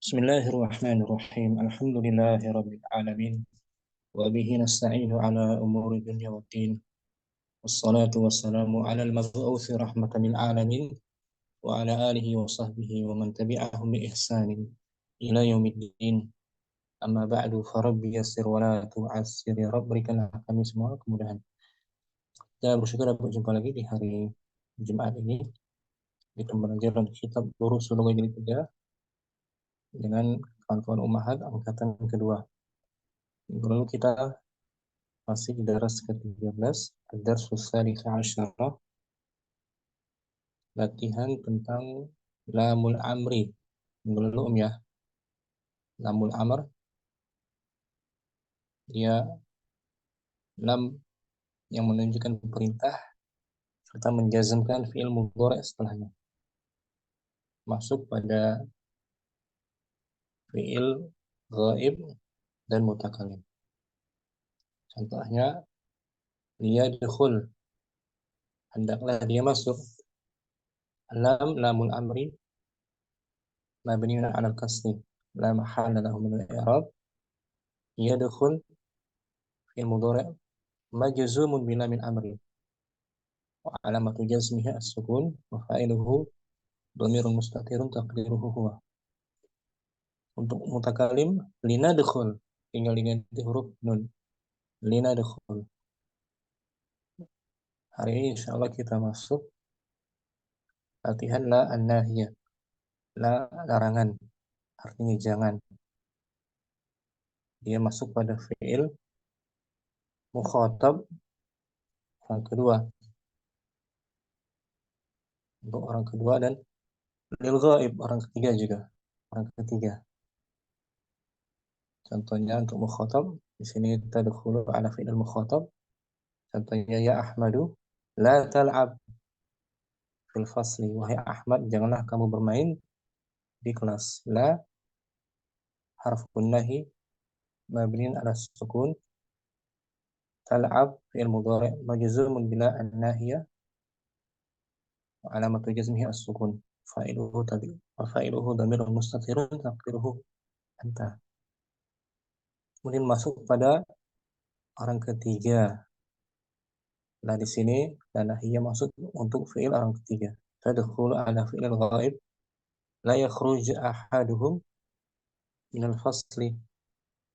Bismillahirrahmanirrahim. Alhamdulillahirrabbilalamin. Wa bihi nasta'inu ala umuri dunya wa din. Wassalatu wassalamu ala al-mab'uthi rahmatan lil alamin. Wa ala alihi wa sahbihi wa man tabi'ahum bi ihsanin ila yaumiddin. Amma ba'du fa rabbi yassir wa la tu'assir ya rabb, berikanlah kami semua kemudahan. Kita bersyukur dapat berjumpa lagi di hari Jumat ini di pembelajaran kitab Durusul Ghaib 3 dengan kawan-kawan Ummahat angkatan kedua. Minggu lalu kita masih di daras ke-13, ad-darsus tsalits asyara, latihan tentang lamul amri. Minggu lalu ya, lamul amr, dia lam yang menunjukkan perintah serta menjazmkan fi'il mudhari' setelahnya. Masuk pada fi'il ghaib dan mutakalim. Contohnya, liyadkhul, hendaklah dia masuk. Lamul amri mabniun 'ala al-kasri la mahalla lahu min al-i'rab. Yadkhul fi'il mudhari' majzumun bi lamil amri wa alamatu jazmihi as-sukun wa fa'iluhu dhamirun mustatirun taqdiruhu huwa. Untuk mutakalim linadkhul, tinggal diganti huruf nun. Linadkhul. Hari ini insyaallah kita masuk latihan la an-nahiyah. La larangan, artinya jangan. Dia masuk pada fi'il mukhatab orang kedua. Untuk orang kedua dan lil ghaib orang ketiga juga. Orang ketiga. Contohnya untuk mukhatab, di sini tadkhulu ala fi'il mukhatab. Contohnya ya Ahmadu la tal'ab fil fasli. Wahai Ahmad, janganlah kamu bermain di kelas. La harfun nahi mabniin ala sukun. Tal'ab fi'il mudhari' majzumun bila an-nahiyah wa alamatu jazmihi as-sukun. Fa'iluhu tabi wa fa'iluhu dhamirun mustatirun taqdiruhu anta. Kemudian masuk pada orang ketiga. Nah, di sini nahiyah masuk untuk fi'il orang ketiga. Tadkhulu ala fi'il ghaib la yakhruj ahaduhum minal fasli.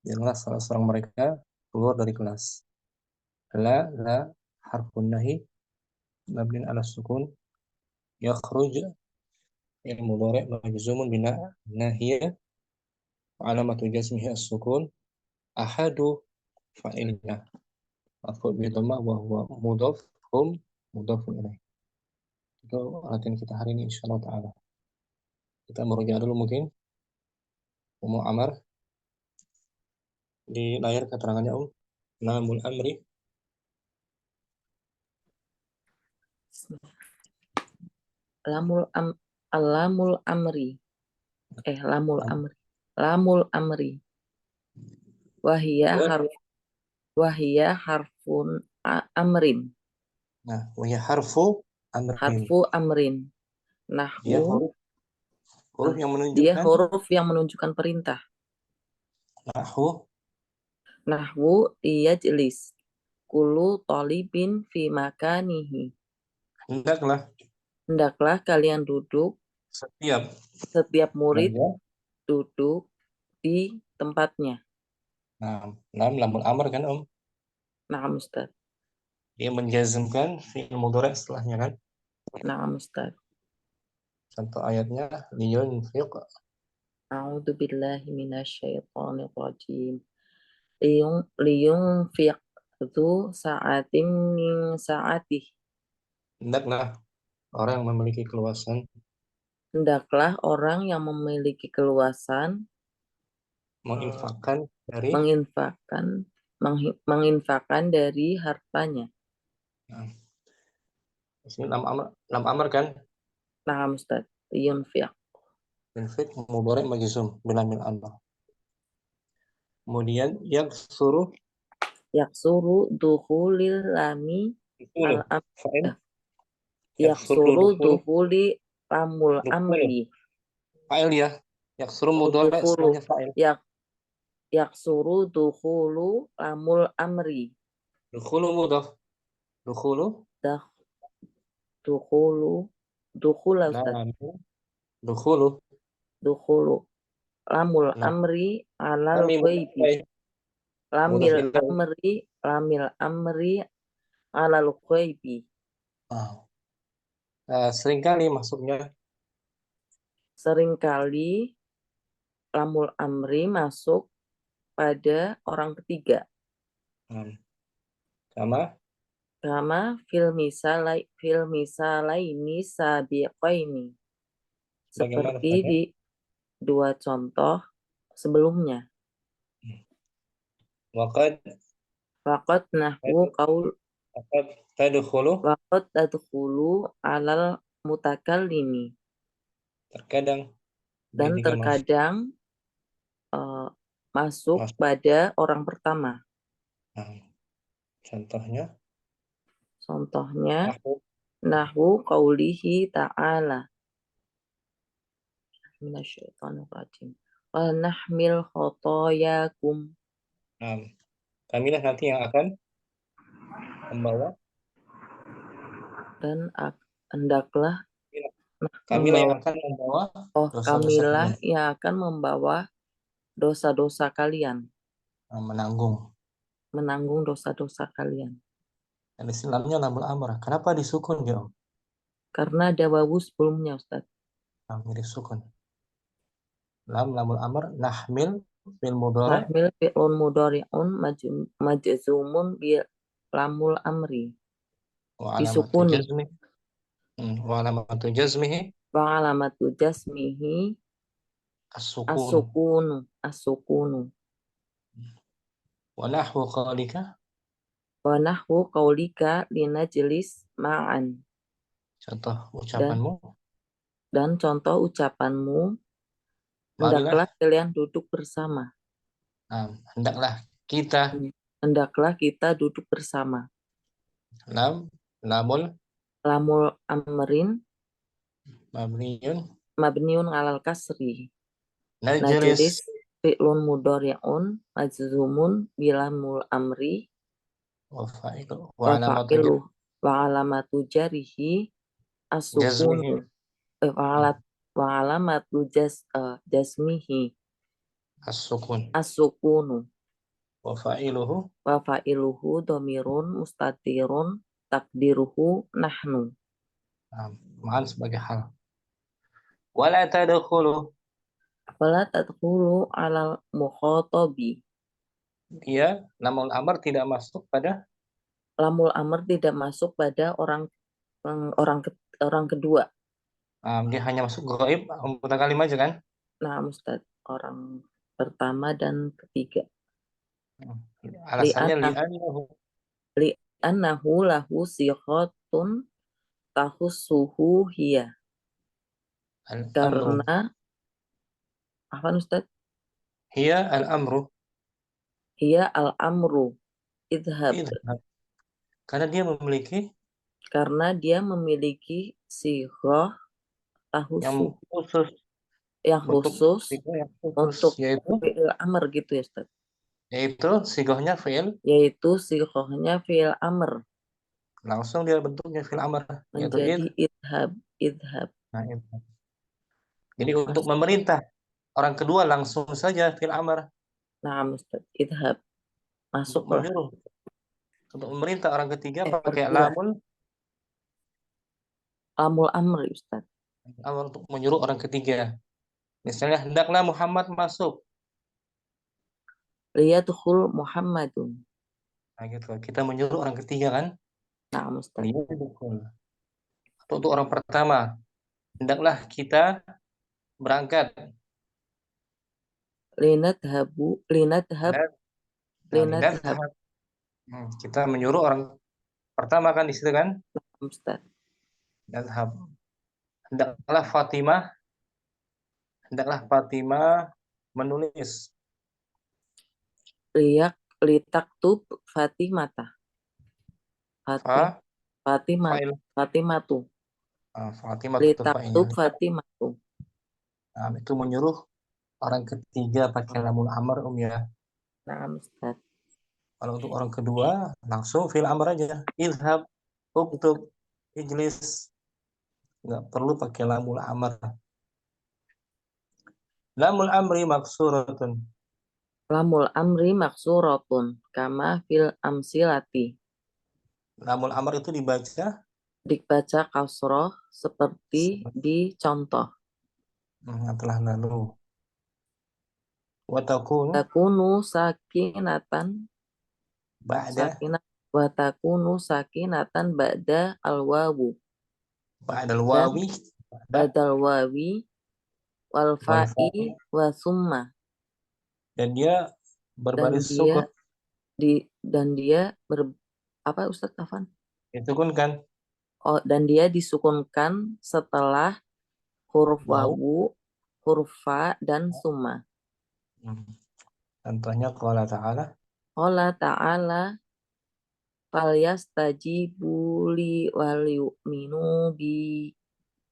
Janganlah salah seorang mereka keluar dari kelas. La harfun nahi mabniun ala sukun. Yakhruj fi'il mudhari' majzumun bina nahiyah wa alamatu jazmihi as-sukun. Ahadu fa'ilnya marfu' bi dhammah wa huwa mudhaf hum mudhafun ilaih. Itu latihan kita hari ini insyaallah taala. Kita merujuk dulu mungkin Ummu Amar di layar keterangannya lamul amri. Lamul amri. Lamul amri. Wahia harfun amrin. Nah, wahia harfu amrin. Harfu amrin. Dia Nahwu. huruf yang menunjukkan. Dia huruf yang menunjukkan perintah. Nahwu yajlis. Kullu talibin fi makanihi. Hendaklah kalian duduk. Setiap murid duduk di tempatnya. Nah, lamul amr kan Na'am Ustaz. Dia menjazmkan fi'il mudhari' setelahnya kan? Na'am Ustaz. Contoh ayatnya liyunfiq. A'udzu billahi minasyaitonir rajim. Liyunfiq dzu sa'atin min sa'atih. Hendaklah orang yang memiliki keluasan. Hendaklah orang yang memiliki keluasan menginfakkan dari hartanya. Nah, ini lam amr kan? Nah, Ustaz, yunfiq. Yunfiq mudhari' majzum bilamil amr. Kemudian yaksuru dukhulil lami al-amr. Yaksuru dukhuli lamul amri. Fa'il ya. Yaksuru Oh, mudhari dukhulu. setelahnya fa'il. Yaksuru dukhulu lamul amri. Dukhulu mudhaf. Dukhulu. Dah dukhulu. Dukhula Ustaz. Lam. Dukhulu. Dukhulu. Lamul Nah, amri alal kami mudhaf ghaibi. mudhaf Lamil ilaih. amri. Lamil amri alal ghaibi. Ah. Seringkali masuknya. Seringkali lamul amri masuk pada orang ketiga. Sama. Kama fil misalaini sabiqaini. Bagaimana Seperti Ustaz? di dua contoh sebelumnya. Waqad Waqad nahwu qaul waqad tadkhulu. waqad tadkhulu alal mutakallimi. Terkadang dia Dan juga terkadang masuk masuk. pada orang pertama. Nah, contohnya. Contohnya Nahwu. nahwu qaulihi ta'ala minasyaitonir rajim. Wa nahmil khotoyakum. Nah, kamilah nanti yang akan membawa. Dan hendaklah Kamilah yang membawa akan membawa dosa-dosa kamilah kalian. yang akan membawa dosa-dosa kalian, menanggung dosa-dosa kalian. Dan istilahnya lamul amr. Kenapa disukun ya Om? Karena ada wawu sebelumnya Ustaz. Mirip sukun. Lamul amr nahmil fil mudhari. Nahmil fi'lun mudhari'un majzumun bi lamul amri. Wa alamatu Disukuni. jazmi. Wa alamatu jazmihi Wa alamatu jasmihi as-sukun. as-sukunu. Wa nahwu qawlika. Wa nahwu qaulika linajlis ma'an. Contoh Dan ucapanmu. contoh ucapanmu, Marilah. hendaklah kalian duduk bersama. Hendaklah kita. Hendaklah kita duduk bersama. Lamul Amrin mabniun alal kasri. najlis. Najlis fi'lun mudhari'un majzumun bilamul amri Wa fa'ilu. wa fa'ilu wa alamatu jarihi as-sukunu wa alamatu jasmihi as-sukunu Wa fa'iluhu. wa fa'iluhu dhamirun mustatirun takdiruhu nahnu. Ma'an sebagai hal. Wala tadkhulu. Fala tadkhulu alal mukhatabi. Dia lamul amr tidak masuk pada. Lamul amr tidak masuk pada orang kedua. Dia hanya masuk ghaib mutakalim aja kan? Nah, Ustaz, orang pertama dan ketiga. Alasannya Li'annahu lahu sighatun tahussuhu hiya. Karena apa Ustaz? Hiya al-amru. Hiya al-amru. Idhab. Karena dia memiliki sighah tahussuh yang khusus untuk yaitu fi'il amr gitu ya Ustaz. Yaitu sighahnya fi'il. Yaitu sighahnya fi'il amr. Langsung dia bentuknya fi'il amr. Menjadi idhab. Nah, itu. Jadi untuk memerintah orang kedua langsung saja fi'il amr. Nah, Ustaz, idhab. Masuklah. Untuk memerintah orang ketiga pakai lamul amr Ustaz. Amr untuk menyuruh orang ketiga. Misalnya hendaklah Muhammad masuk. Liyadkhul Muhammadun. Nah, gitu. Kita menyuruh orang ketiga kan? Nah, Ustaz. Atau untuk orang pertama, hendaklah kita berangkat. Linadhab. Kita menyuruh orang pertama kan di situ kan? Ustaz. Nadhab. Hendaklah Fatimah menulis. Litaktub Fatimata. Fatimatu. Litaktub Fatimatu. Itu menyuruh orang ketiga pakai lamul amr ya. Naam Ustaz. Kalau untuk orang kedua langsung fil amr aja. Ilhab, uktub, ijlis. Nggak perlu pakai lamul amr. Lamul amri maksuratun. Lamul amri maksuratun kama fil amsilati. Lamul amr itu dibaca Dibaca kasroh seperti di contoh. yang telah lalu. Watakunu Takunu sakinatan ba'da sakinat watakunu sakinatan ba'da al-wawu ba'dal dan wawi ba'da badal wawi wal wal fa'i fa'i wa summa, dan dia dan berbaris dia sukun. ber apa Ustadz Afan? Itu kan Oh, dan dia disukunkan setelah huruf wau. wawu, huruf fa dan summa. Hmm. Contohnya qala ta'ala Allah Ta'ala falyastajibu li wal yu'minu bi.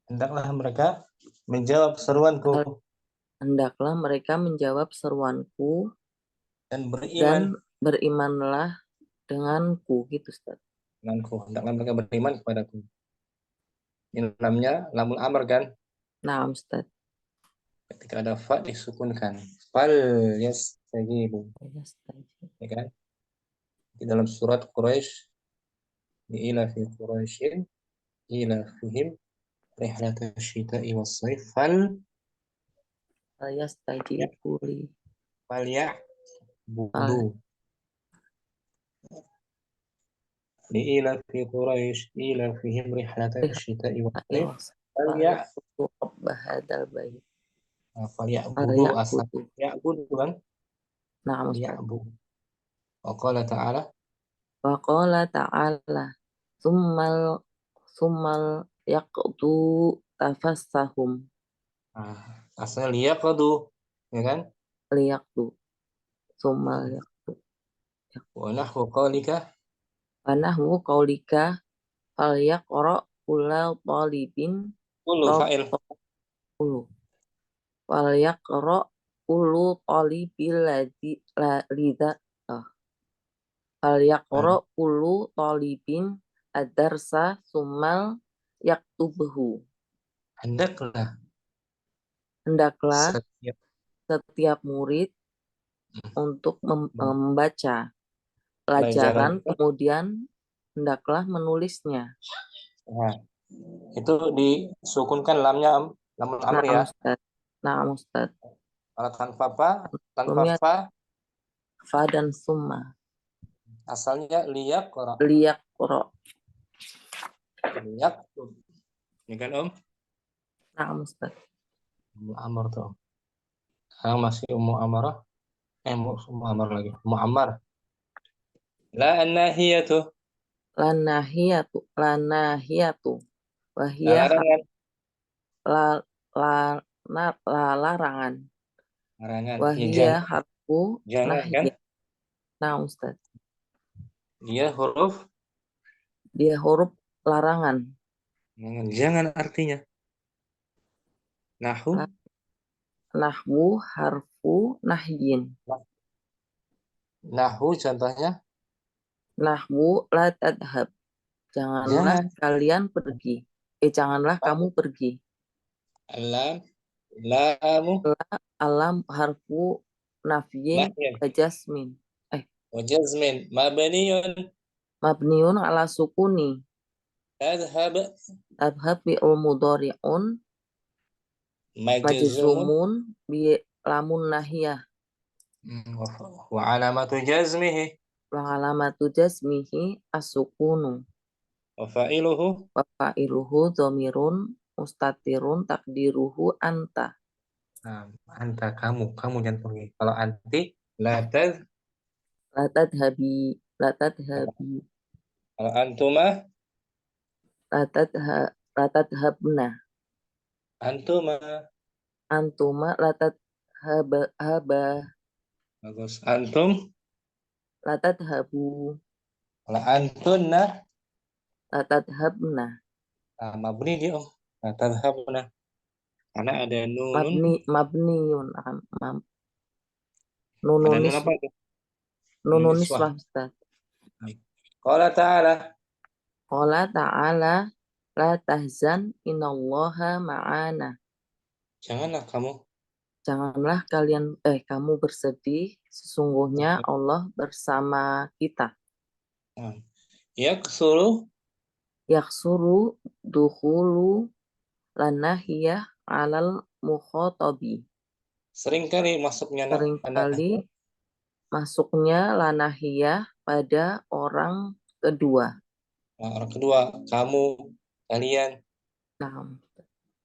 hendaklah mereka menjawab seruanku Hendaklah mereka menjawab seruanku dan dan beriman berimanlah denganku gitu Ustaz. denganku. Hendaklah mereka beriman kepadaku. Ini namanya lamul amr kan. Nah, Ustaz. Ketika ada fa disukunkan. Fal yastajibu. Falyastajibu. Ya kan? Di dalam surat Quraisy, ila fi Quraisyin ila fihim rihlata syita'i was-sayf ya Falyastajibu li. fal ya budu Fal- li ila fi Quraisy ila fihim rihlata syita'i was-sayf fal ya Falyabudu rabba hadzal bait. fal ya budu asal Falyabudu. ya budu kan Nah, ya Ustaz. budu. Wa qala ta'ala Wa qala ta'ala summal summal yaqdu tafassahum asal liyaqdu ya kan liyaqdu summal yaqdu. wa nahwu qalika Panahmu qaulika fal yaqra ula talibin kullu fa'il ulu. Fal yaqra ulu talibil ladzi la lidza. Fal yaqra ulu talibin ad-darsa summal yaktubuhu. hendaklah Hendaklah setiap setiap murid untuk membaca pelajaran pelajaran, kemudian hendaklah menulisnya. nah, itu disukunkan lamnya lamul amr Nah, ya. Ustaz. Nah, Ustaz. Kalau tanpa Sebelumnya fa fa dan summa. asalnya liyaqra Liyaqra. liyaqtub ya kan Nah, Ustaz. Ummu Amr tuh sekarang masih Ummu Amarah Ummu Amr lagi Ummu Ammar la an-nahiyatu Lanahiyatu. la Wahia larangan la, la, larangan. larangan ya Wahia jangan harfu jangan kan nahya. Nah, Ustaz. dia huruf Dia huruf larangan. jangan artinya nahu Nahwu harfu nahyin. nahu contohnya Nahwu la tadhab. Janganlah jangan kalian pergi. Janganlah kamu pergi. lam lamu Alam harfu nafyin nahyan wa jasmin. wa jazmin mabniyun Mabniun ala sukuni. tadhhab Adhab bi'ul mudhari'un majzumun majzumun bi lamun nahiyah. wa alamatu jazmihi Wa alamatu jazmihi as-sukunu. wa fa'iluhu Wa fa'iluhu dhamirun mustatirun takdiruhu anta. nah, anta kamu jangan pergi kalau anti la taz La tadhabi. La tadhabi. kalau antuma La tadha. La tadhabna. antuma Antuma la tadhaba. bagus antum La tadhabu. kalau antunna La tadhabna. mabni dia la tadhabuna Karena ada nunun. Mabniun akan Ada nunun nun apa itu? Nun nunun niswah. niswah Ustaz. Baik. Qala ta'ala. Qala ta'ala la tahzan innallaha ma'ana. Janganlah kamu. Janganlah kamu bersedih, sesungguhnya Allah bersama kita. Nah, ya kesuruh. Yaksuru dukhulu lanahiyah alal mukhatabi. Seringkali masuknya Seringkali anaknya. masuknya lanahiyah pada orang kedua. Nah, orang kedua, kamu, kalian. Nah,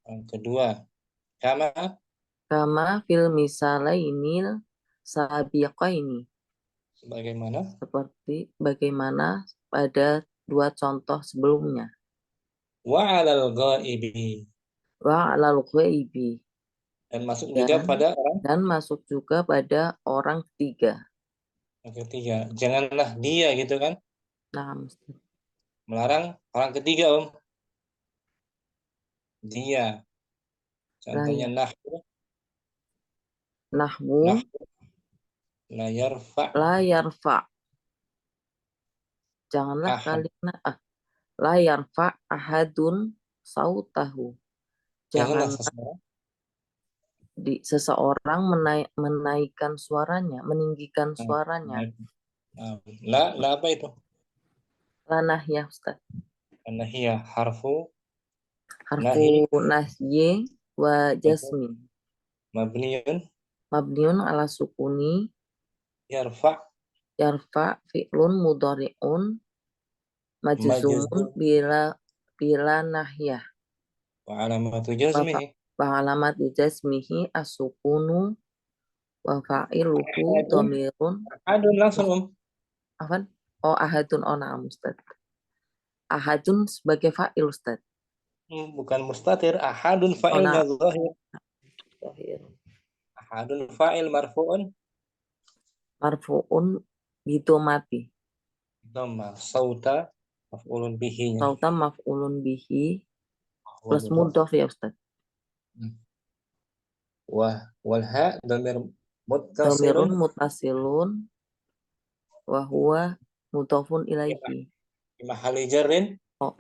Orang kedua, kama. kama fil misalainil sabiqaini. Sebagaimana. Seperti bagaimana pada dua contoh sebelumnya. Wa alal ghaibi. Wa alal ghaibi. Dan masuk juga pada orang Dan masuk juga pada orang ketiga. yang ketiga. Janganlah dia gitu kan. Nah, Melarang orang ketiga, Om. Dia. Contohnya ya. nahwu. Nahwu Nahwu la yarfa. la yarfa. Janganlah Ahad. kalian la yarfa ahadun sautahu. Janganlah Janganlah seseorang. seseorang menaikkan suaranya, meninggikan suaranya. La apa itu? Lanah ya Ustaz. Nahiyah harfu Harfu nahi nahyi wa jasmi. mabniyun Mabniun ala sukuni yarfa yarfa fi'lun mudhari'un majzumun majzum bila nahyah. wa alamatu Bapak jazmihi alamat jasmihi as-sukunu wa fa'iluhu ahadun. dhamirun. Ahadun langsung, Om. Afan? Oh, ahadun. Oh, na'am Ustaz. Ahadun sebagai fa'il Ustaz. Bukan mustatir. Ahadun Oh, fa'ilnya na'am. zahir. Ahadun fa'il marfu'un Marfu'un bidomati. dhamma sauta maf'ulun bihi-nya Sauta maf'ulun bihi wa plus mudhaf. mudhaf ya Ustaz. Wal ha dhamir muttasilun Dhamirun mutasilun wa huwa mudhafun ilaihi. fi mahalli jarrin. Oh,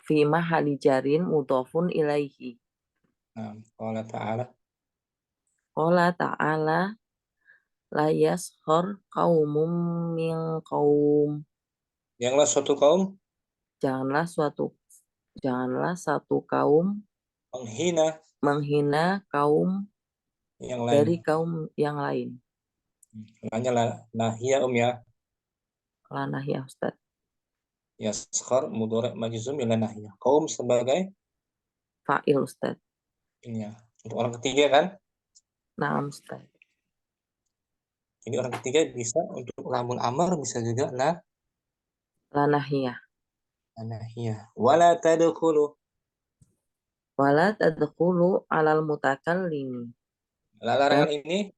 fi mahali jarin mudhafun ilaihi. Qala ta'ala. Qala ta'ala la yaskhar qaumum min qaum. Janganlah suatu kaum Janganlah satu kaum menghina menghina kaum yang dari lain. kaum yang lain. Makanya nahiyah, Om, ya. Lanah ya Ustaz. Yaskhar mudhari' majzum ila nahiyah. Kaum sebagai Fa'il Ustaz. ini ya. Untuk orang ketiga kan. Naam Ustaz. Jadi orang ketiga bisa untuk lamul amar, bisa juga Lanah ya. nahiyah. Wala tadkhulu. Wala tadkhulu alal mutakallimi. Dan Larangan ini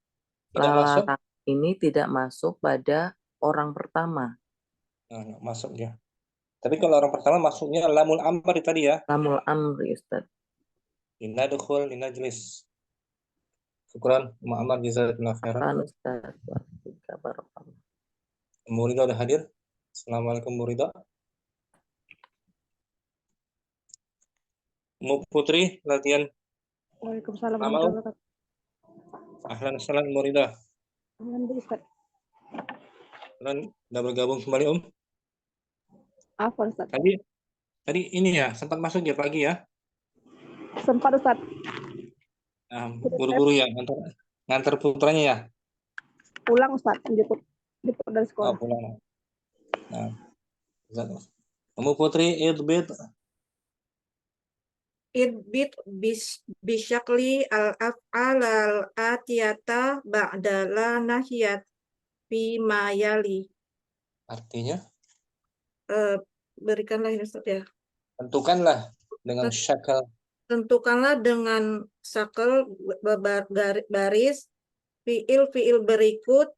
tidak masuk. larangan ini tidak masuk pada orang pertama. Nah, nggak masuk ya. Tapi kalau orang pertama masuknya lamul amar tadi ya. Lamul amri Ustaz. Linadkhul linajlis. Syukran, Muhammad jazakallahu khairan. Afan Ustaz. Barakallah. Murida udah hadir. Assalamualaikum Murida. Mu Putri latihan. Waalaikumsalam Nama, Om. warahmatullahi wabarakatuh. Ahlan salam Murida. Alhamdulillah Ustaz. Kalian udah bergabung kembali, Om. Apa Ustaz? Tadi ini ya sempat masuk ya pagi ya. Sempat Ustaz. Buru-buru ya ngantar putranya ya. Pulang Ustaz, jemput dari Oh, sekolah. pulang. Nah, kamu Putri idbit bisyakli al-af'al al-atiyata ba'dala nahiyat fi mayali. artinya Berikanlah ya Ustaz ya. tentukanlah dengan syakal Tentukanlah dengan sakel baris fiil berikut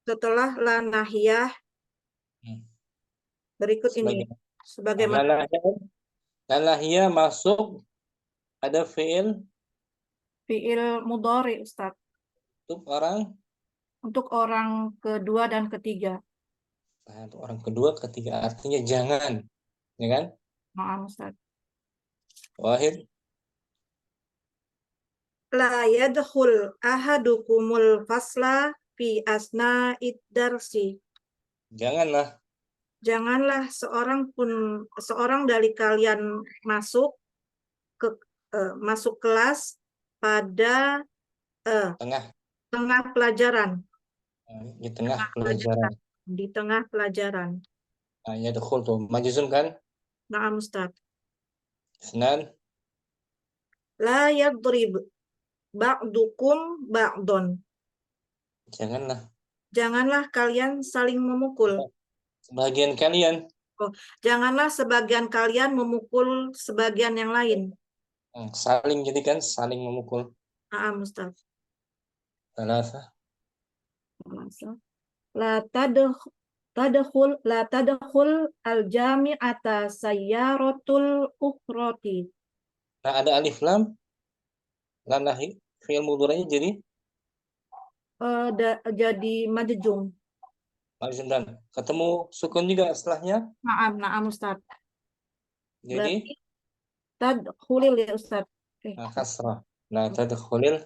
setelah la nahiyah berikut ini. Sebagaimana lalahiyah masuk Ada fiil Fiil mudhari Ustaz. untuk Untuk orang kedua dan ketiga. untuk orang kedua, ketiga, artinya jangan, ya kan? Maaf Ustaz. Wahid, La yadkhul ahadukumul fasla fi asna'id darsi. janganlah Janganlah seorang dari kalian masuk kelas pada tengah tengah pelajaran. di tengah pelajaran. Di tengah pelajaran. Yadkhul tuh majzum kan? Na'am Ustaz. Isnan, La yadrib ba'dukum ba'don. Janganlah kalian saling memukul. sebagian kalian. Janganlah sebagian kalian memukul sebagian yang lain. Saling, jadi kan saling memukul. Na'am Ustaz. Thalatha, La tadkhul al-jami'ata sayyaratul ukhrati. nah ada alif lam nahi fi'il mudhari'nya jadi Jadi majzum. majzum dan ketemu sukun juga setelahnya, Na'am Ustaz. jadi Berarti tadkhulil ya Ustaz. kasrah. La tadkhulil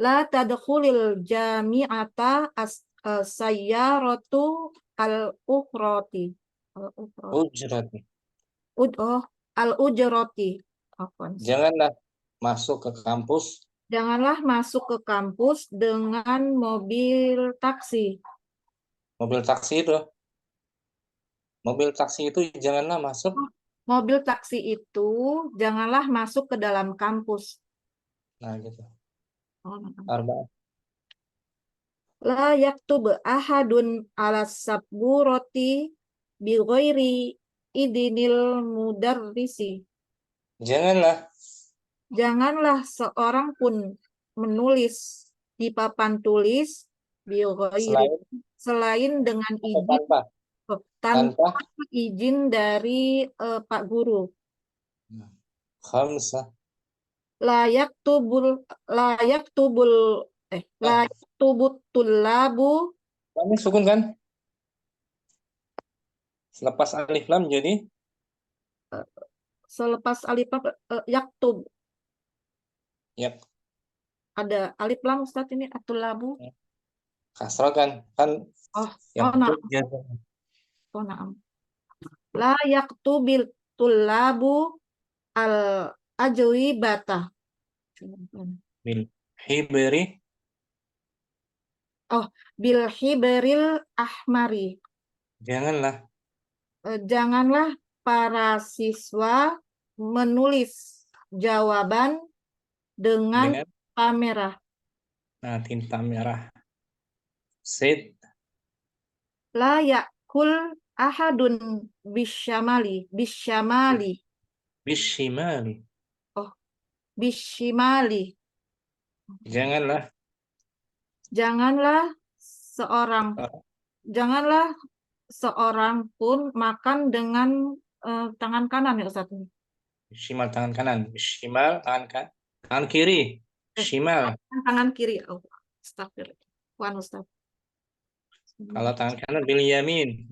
La tadkhulil jami'ata sayyaratu al-ukhrati. ujrati. Al-ujrati. Afwan. Janganlah masuk ke kampus. Janganlah masuk ke kampus dengan mobil taksi. Mobil taksi itu janganlah masuk. Mobil taksi itu janganlah masuk ke dalam kampus. Nah gitu. Oh, Arba'ah. La yaktub ahadun ala sabburati bi ghairi idinil mudarrisi. Janganlah seorang pun menulis di papan tulis bi ghairi selain dengan izin tanpa izin dari Pak Guru. Khamsah. Layak tubut tullabu. Ini sukun kan? Selepas alif lam jadi Selepas alif lam yaktub. ya Ada alif lam Ustaz ini at-tullabu. kasrah kan Na'am. La yaktubil tullabu al ajwibata. bil hibri Bil hibril ahmari. Janganlah para siswa menulis jawaban dengan tinta merah. Nah, tinta merah. Sid. La yakul ahadun bisyamali. Bishimali. Bisyimali. Janganlah seorang pun makan dengan tangan kanan ya Ustaz. Bishimal tangan kanan. Bishimal tangan kiri. Shimal. Tangan kiri. Oh, astagfirullah. Ustaz. Kalau tangan kanan bil yamin.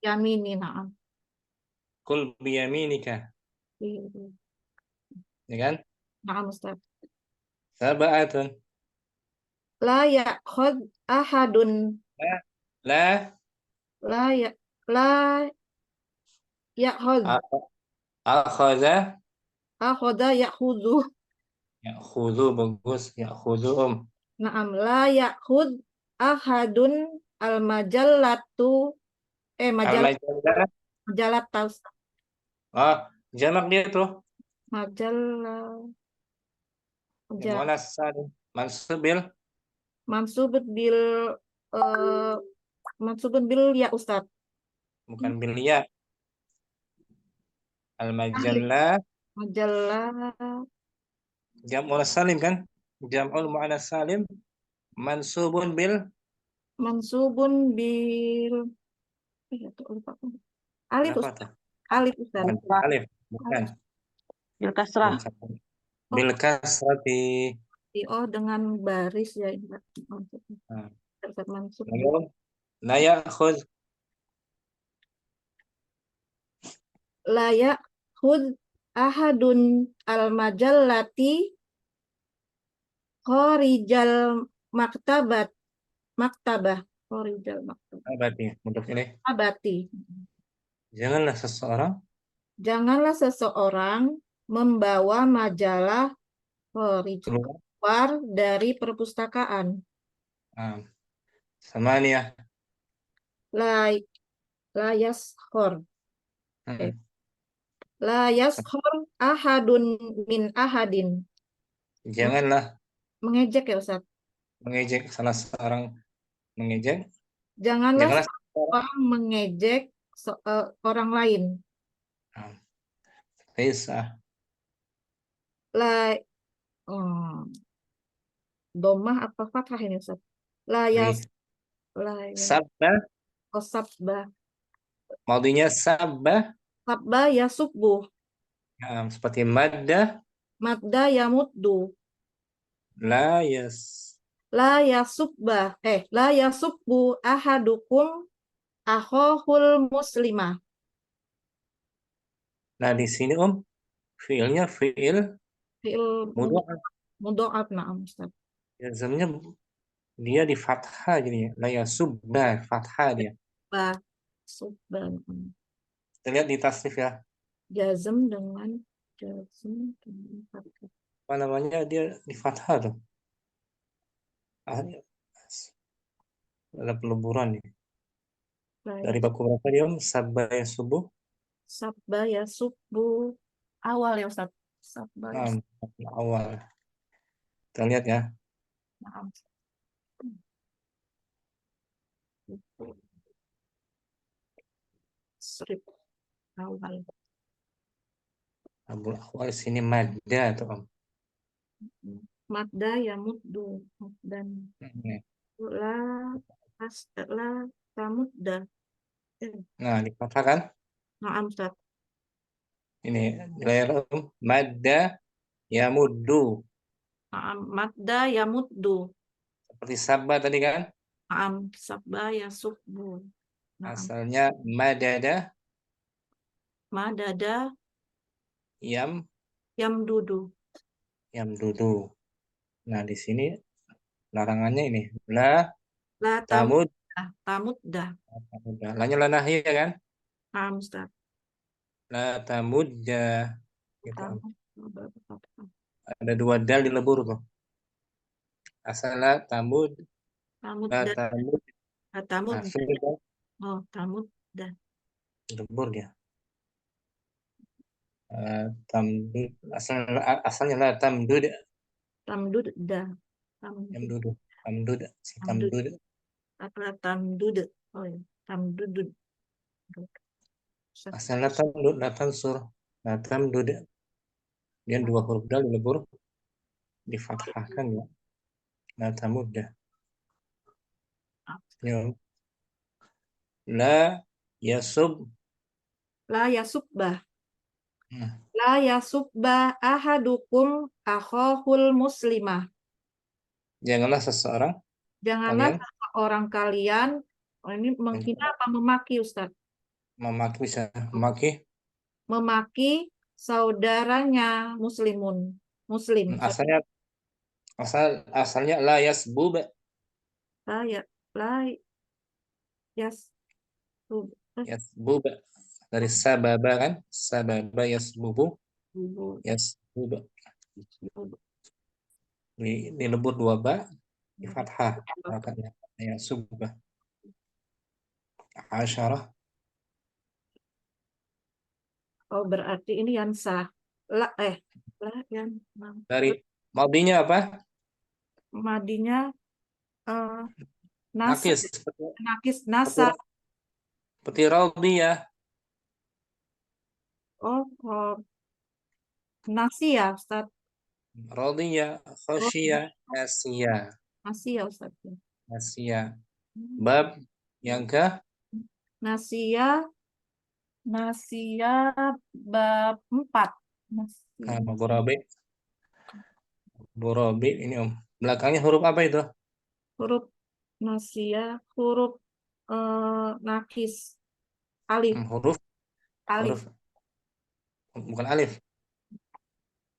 Yamini, na'am. Kul biyaminika. Ya kan? Na'am Ustaz. Sab'atun. La ya'khud ahadun. La ya'khud. Akhadha ya'khudhu. Ya'khudhu bagus. Ya'khudhum. Na'am. La ya'khud ahadun al-majallatu. Majalah taus. Jamak dia tuh. Majalah. Muannas salim. Mansubun bil ya Ustaz. Bukan bil ya. Al-majallah. Majalah. Jam'ul salim kan? Jam'ul muannas salim. Mansubun bil. Alif Ustaz. Alif. Bukan. Bil kasrah. bil kasrati. Oh, dengan baris ya ini Pak. Nah, Terkait mansub. lalu la ya'khudh La ya'khudh ahadun al-majallati khorijal maktabah khorijal abati untuk ini. maktabati. Janganlah seseorang Janganlah seseorang membawa majalah khorijal keluar. keluar dari perpustakaan. Nah, samaniyah. La la yaskhor. Hmm. La yaskhor ahadun min ahadin. Janganlah Mengejek ya Ustaz. mengejek salah seorang mengejek. Janganlah Janganlah seseorang. orang mengejek orang lain. Nah, Laisa. La domah apa fathah ini Ustaz? La yas la yas Sabba, oh, sabba. maudinya sabba. Sabba yasubbu. Nah, seperti madda, Madda yamuddu. la yas. La yasubbu ahadukum akhahul muslimah. Nah, di sini fiilnya fiil Fi'il mudha'af. mudha'af na'am Ustaz. Jazmnya dia di fathah jadinya. La yasubba, fathah dia. Ba subba. Kita lihat di tasnif ya. Jazm dengan fathah. Apa namanya? Dia di fathah tuh. Ada peleburan nih. Dari bab berapa dia? Sabba subuh. Sabba yasubbu awal ya Ustaz. Sabba Nah, awal. Kita lihat ya. Na'am. Srip awal. Abul awal sini madda tuh Om. Madda yamuddu dan la tamudda. Nah, di fathah kan? Na'am Ustaz. Ini layar madda yamuddu. Na'am madda yamuddu. Seperti sabba tadi kan? Na'am sabba yasubbu. Na'am Asalnya madada madada yamdudu. yamdudu. Nah, di sini larangannya ini la La tamud. tamudda. Lanya la nahiyah kan? Na'am Ustaz. La tamudda. Gitu. Tamudda. Ada dua dal di lebur tuh. Asal la tamud, la Tamudda. tamud. Nah, Tamudda. sulit kan? Oh, tamudda. Di lebur dia. Tamdud. Asalnya la tamdud. Tamdudda. Yamdudu. Tamdud. Si Tamdud. tamdud. Apa tamdud? Oh ya, tamdudud. Asal la tamdud, la tansur. La tamdud. Dia dua huruf dal di lebur. Difathahkan ya. La tamudda. Ya. La yasub. La yasubba. Hmm. La yasubba ahadukum akhahul muslimah. Janganlah seseorang Janganlah kalian seorang kalian ini menghina apa memaki Ustaz? memaki, bisa memaki. Memaki saudaranya muslim. Asalnya la yasbub. La yasub. Yasbub dari sababa kan? Sababa yasbubu. Yasbub. Di lebur dua ba di fathah harokatnya. Yasbub. Asyarah. Oh, berarti ini yang sah. La yang Dari madinya apa? madinya nasa. Nakis. Nakis nasa. Seperti radiyah. Oh, nasia Ustaz. Radiyah, khasyiyah, nasiyah. Nasia Ustaz. Nasiyah. Bab yang ke Nasia bab 4. Gorabe. Gorabe ini Om. Belakangnya huruf apa itu? Huruf nasia, huruf nakis, alif, Huruf alif, bukan alif.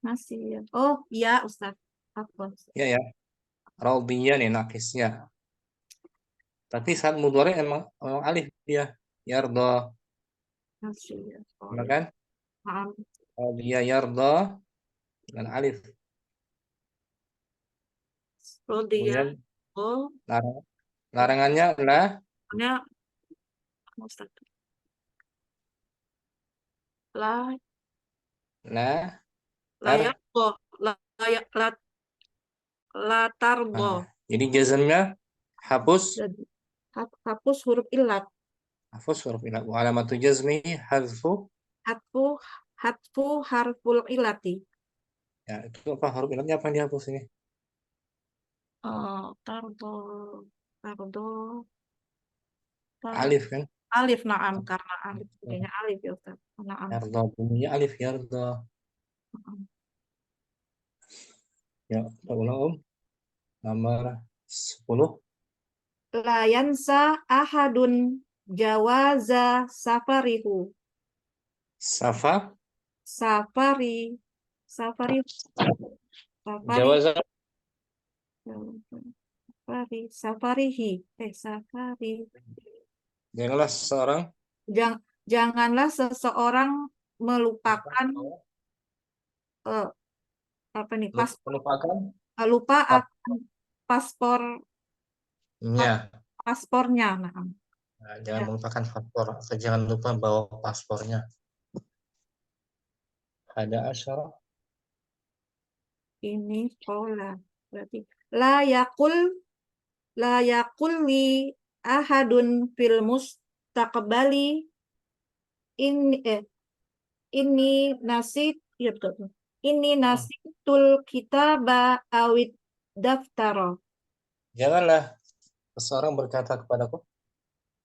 nasia. Oh iya Ustaz. Apa? Ya ya. Radiyah nih nakisnya. Tapi saat mudhari emang alif dia. Yarda, Nasia. Oh benar ya. kan? Maaf. Radiyah yarda dengan alif. Rodia. Kemudian Oh, larang, larangannya adalah nya Ustaz. La la layak tar. bo, layak latar bo. Nah, jadi jazmnya hapus Jadi hapus huruf ilat. hapus huruf ilat. Wa alamatu jazmi hadfu. Hatfu hatfu harful ilati. Ya, itu apa huruf ilatnya apa yang dihapus ini? Tardo, tardo, Alif kan? alif naam karena alif bunyinya alif ya Ustaz. Naam. Yarda bunyinya alif yarda. Ya, kita ulang Om. Nomor 10. La yansa ahadun jawaza safarihu. Safa Safari, safari, safari, jawaza. safari, safarihi. Safari. Janganlah seseorang Janganlah seseorang melupakan eh, apa nih melupakan lupa akan paspor ya. paspornya. Nah, Nah, jangan ya. melupakan paspor atau jangan lupa bawa paspornya. Ada asyara. Ini sekolah berarti la yakul li ahadun fil mustaqbali ini ini nasid ya betul. Ini nasitul kitaba awid daftaro. Janganlah seseorang berkata kepadaku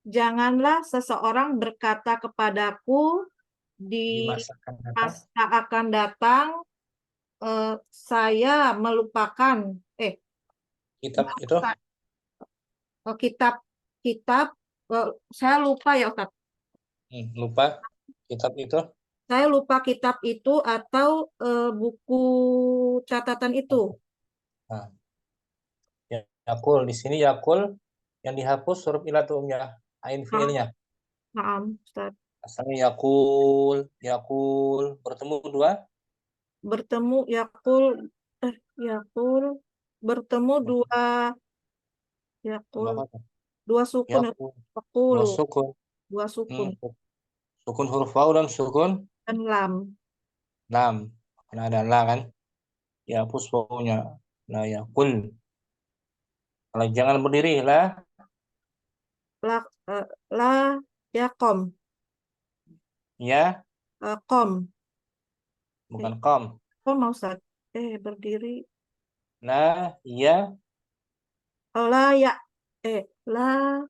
Janganlah seseorang berkata kepadaku di di masa akan datang masa akan datang saya melupakan kitab itu kitab kitab saya lupa ya Ustaz. lupa kitab itu. Saya lupa kitab itu atau buku catatan itu. Nah, yakul di sini yakul yang dihapus huruf ilatumnya ain fiilnya. Maaf, Ustaz. Asalnya yakul yakul bertemu dua Bertemu yakul bertemu dua yakul apa tuh? dua sukun Yakul yakul dua sukun. dua sukun Sukun huruf waw dan sukun dan lam. lam. Karena ada la kan, dihapus wawnya. La yakul. Kalau jangan berdiri lah La la yakom ya kom bukan kom. kom mau Ustaz. Berdiri La ya la ya la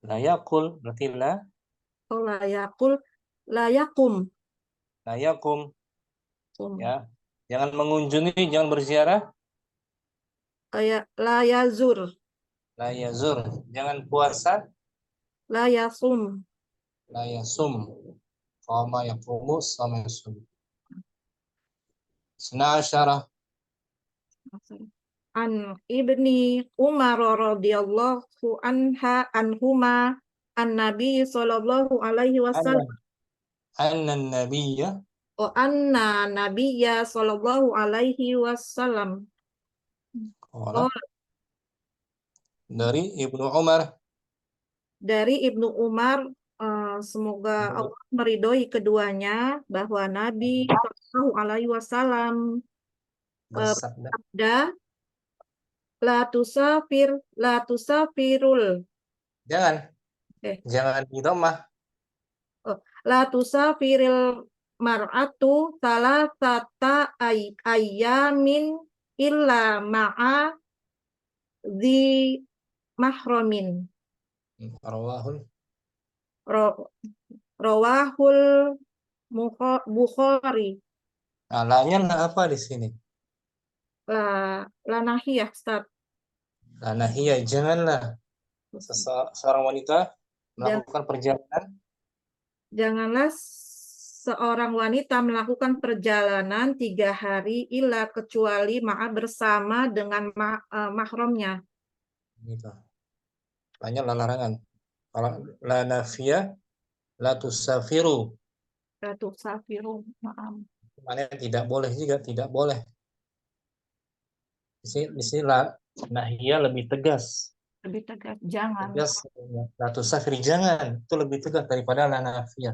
la yakul berarti la yakul la yakum la yakum ya. Jangan mengunjungi, jangan berziarah. kayak la yazur La yazur, jangan puasa. la yasum La yasum. Qama yaqumu sama yasum. Sena asyarah. an ibni Umar radhiyallahu anhuma an Nabi sallallahu alaihi wasallam Anna nabiyya anna Nabiyya sallallahu alaihi wasallam qala dari Ibnu Umar. Dari Ibnu Umar, semoga Allah meridhoi keduanya, bahwa Nabi Shallallahu Alaihi Wasallam Bersabda. bersabda, la tusafirul Jangan. eh Jangan di rumah. la tusafiril mar'atu salasata ayyamin illa ma'a dzi mahramin. Rawahul Rawahul Bukhari. Nah, la-nya la apa di sini? La nahiyah, Ustaz. La nahiyah, janganlah seorang wanita Jangan, melakukan perjalanan janganlah seorang wanita melakukan perjalanan 3 hari illa kecuali ma'a bersama dengan mahramnya. gitu. La-nya la larangan. Kalau la nafiyah, la tusafiru. Ratu Safiru, maaf. Maknanya tidak boleh juga, tidak boleh. Di sini la nahiyah lebih tegas. Lebih tegas, jangan. Tegas, la tusafiri, jangan. Itu lebih tegas daripada la nafiyah.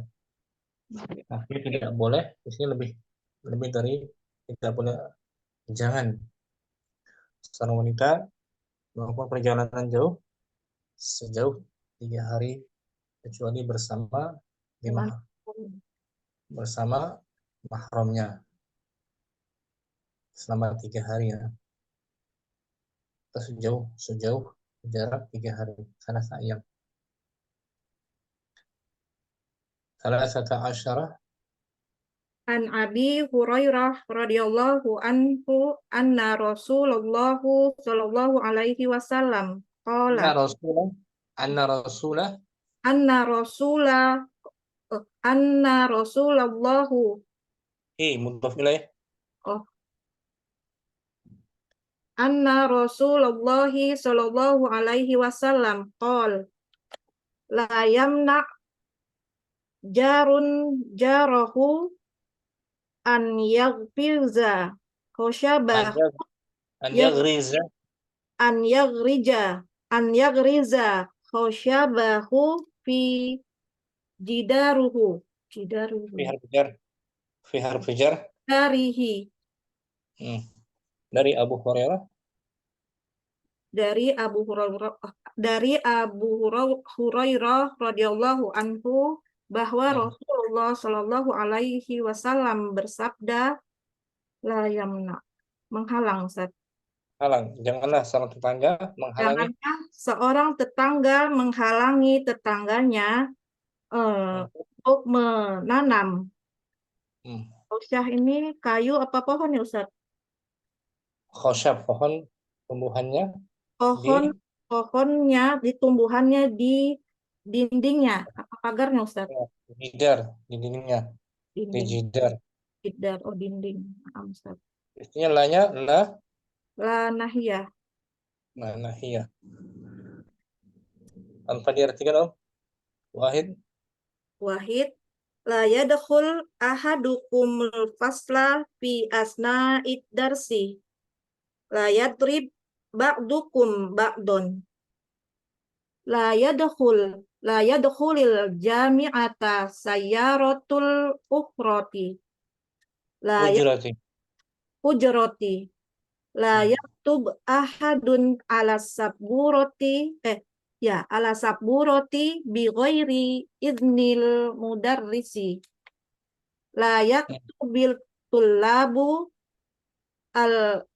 Nafiyah tidak boleh, di sini lebih lebih dari tidak boleh, jangan. Seorang wanita melakukan perjalanan jauh sejauh 3 hari kecuali Dengan bersama mahramnya selama 3 hari ya. Atau sejauh jarak 3 hari. Salah sayang. Salah satu asyarah An Abi Hurairah radhiyallahu anhu anna Rasulullah sallallahu alaihi wasallam anna qala rasulah anna rasulah anna Rasulah anna Rasulullahu mudhaf ilaih oh anna Rasulullah sallallahu alaihi wasallam qala la yamna jarun jarahu an yaghfiza an khoshabah yag- an yaghriza an yagrija an yagriza khosyabahu fi jidaruhu fi jidaruhu harf jar fi harf jar darihi Hmm. Dari Abu Hurairah dari Abu Hurairah radhiyallahu anhu bahwa Rasulullah Shallallahu alaihi wasallam bersabda la yamna menghalang Ustaz. halang, janganlah seorang tetangga menghalangi Janganlah seorang tetangga menghalangi tetangganya untuk menanam. hmm, Usyah ini kayu apa pohon ya Ustaz? khosyab, pohon tumbuhannya di Pohon, pohonnya, tumbuhannya di dindingnya, apa pagarnya Ustaz? jidar, di dindingnya, di Dinding, jidar. jidar, oh dinding. Maaf, Ustaz. Istinya la-nya la La nahiyah, nahiyah. Tanpa diartikan Om Wahid. wahid, la yadkhul ahadukumul fasla fi asna'id darsi. La yadrib ba'dukum ba'dun. La yadkhulil jami'ata sayyaratul ukhrati. La Ujrati. hujrati. La Hmm. yaktub ahadun ala saburoti ala saburoti bi ghairi idnil mudarrisi. La yaktubil tullabu al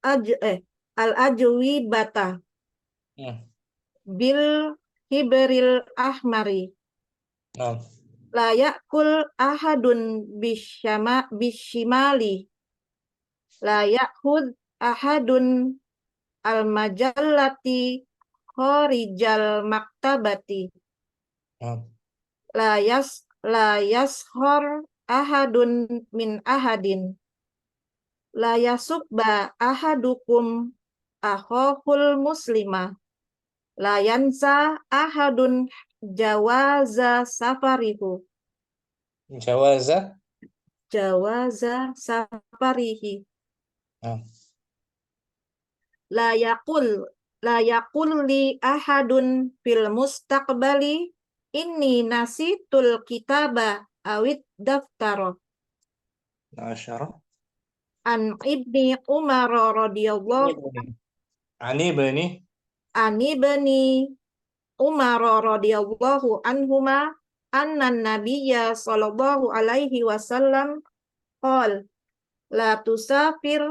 aj al ajwi bata Hmm. bil hibril ahmari. Nah, La yakul ahadun bishimali. La yakhud ahadun al-majallati khorijal maktabati. nah. La yashor ahadun min ahadin. La yasubba ahadukum akhahul muslima. La yansa ahadun jawaza safarihu. Jawaza. Jawaza safarihi. Nah. La yakul li ahadun fil mustaqbali inni nasitul kitaba awid daftaro Asyarah. an ibni Umar radhiyallahu Ani bani ani bani Umar radhiyallahu anhuma anna nabiyya sallallahu alaihi wasallam qol la tusafir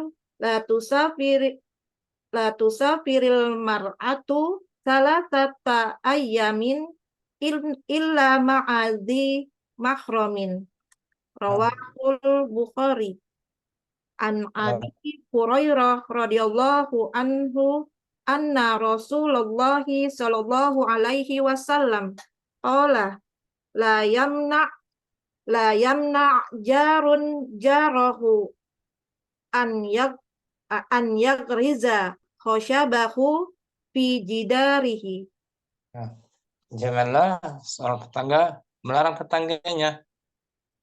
la tusafir la tusafiril mar'atu salatata ayyamin illa ma'adhi mahramin. Rawahul Bukhari. An Nah, Abi Hurairah radhiyallahu anhu anna Rasulullah sallallahu alaihi wasallam qala la yamna jarun jarahu an yagriza khashabahu fi jidarihi. nah, janganlah seorang tetangga melarang tetangganya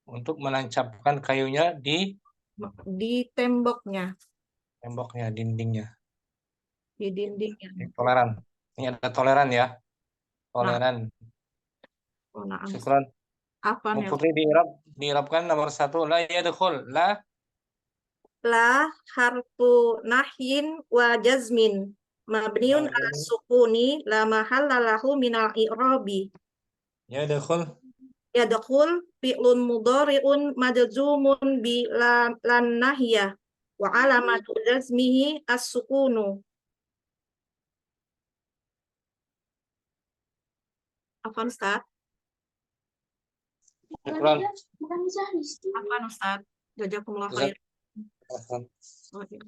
untuk menancapkan kayunya di Temboknya, dindingnya. di dindingnya. Toleran. Ini ada toleran ya. Nah, Toleran. oh, nah, Syukran. apa Bu nih? Putri diirabkan nomor 1 la yadkhul. La harfu nahyin wa jazmin mabniun ala sukuni la mahalla lahu minal i'rabi. Yadkhul. Yadkhul fi'lun mudhari'un majzumun bi lan nahiyah wa alamatu jazmihi as-sukunu. Afan Ustaz? Syukran. Afan Ustaz? Jazakumullah khair. Oh, iya.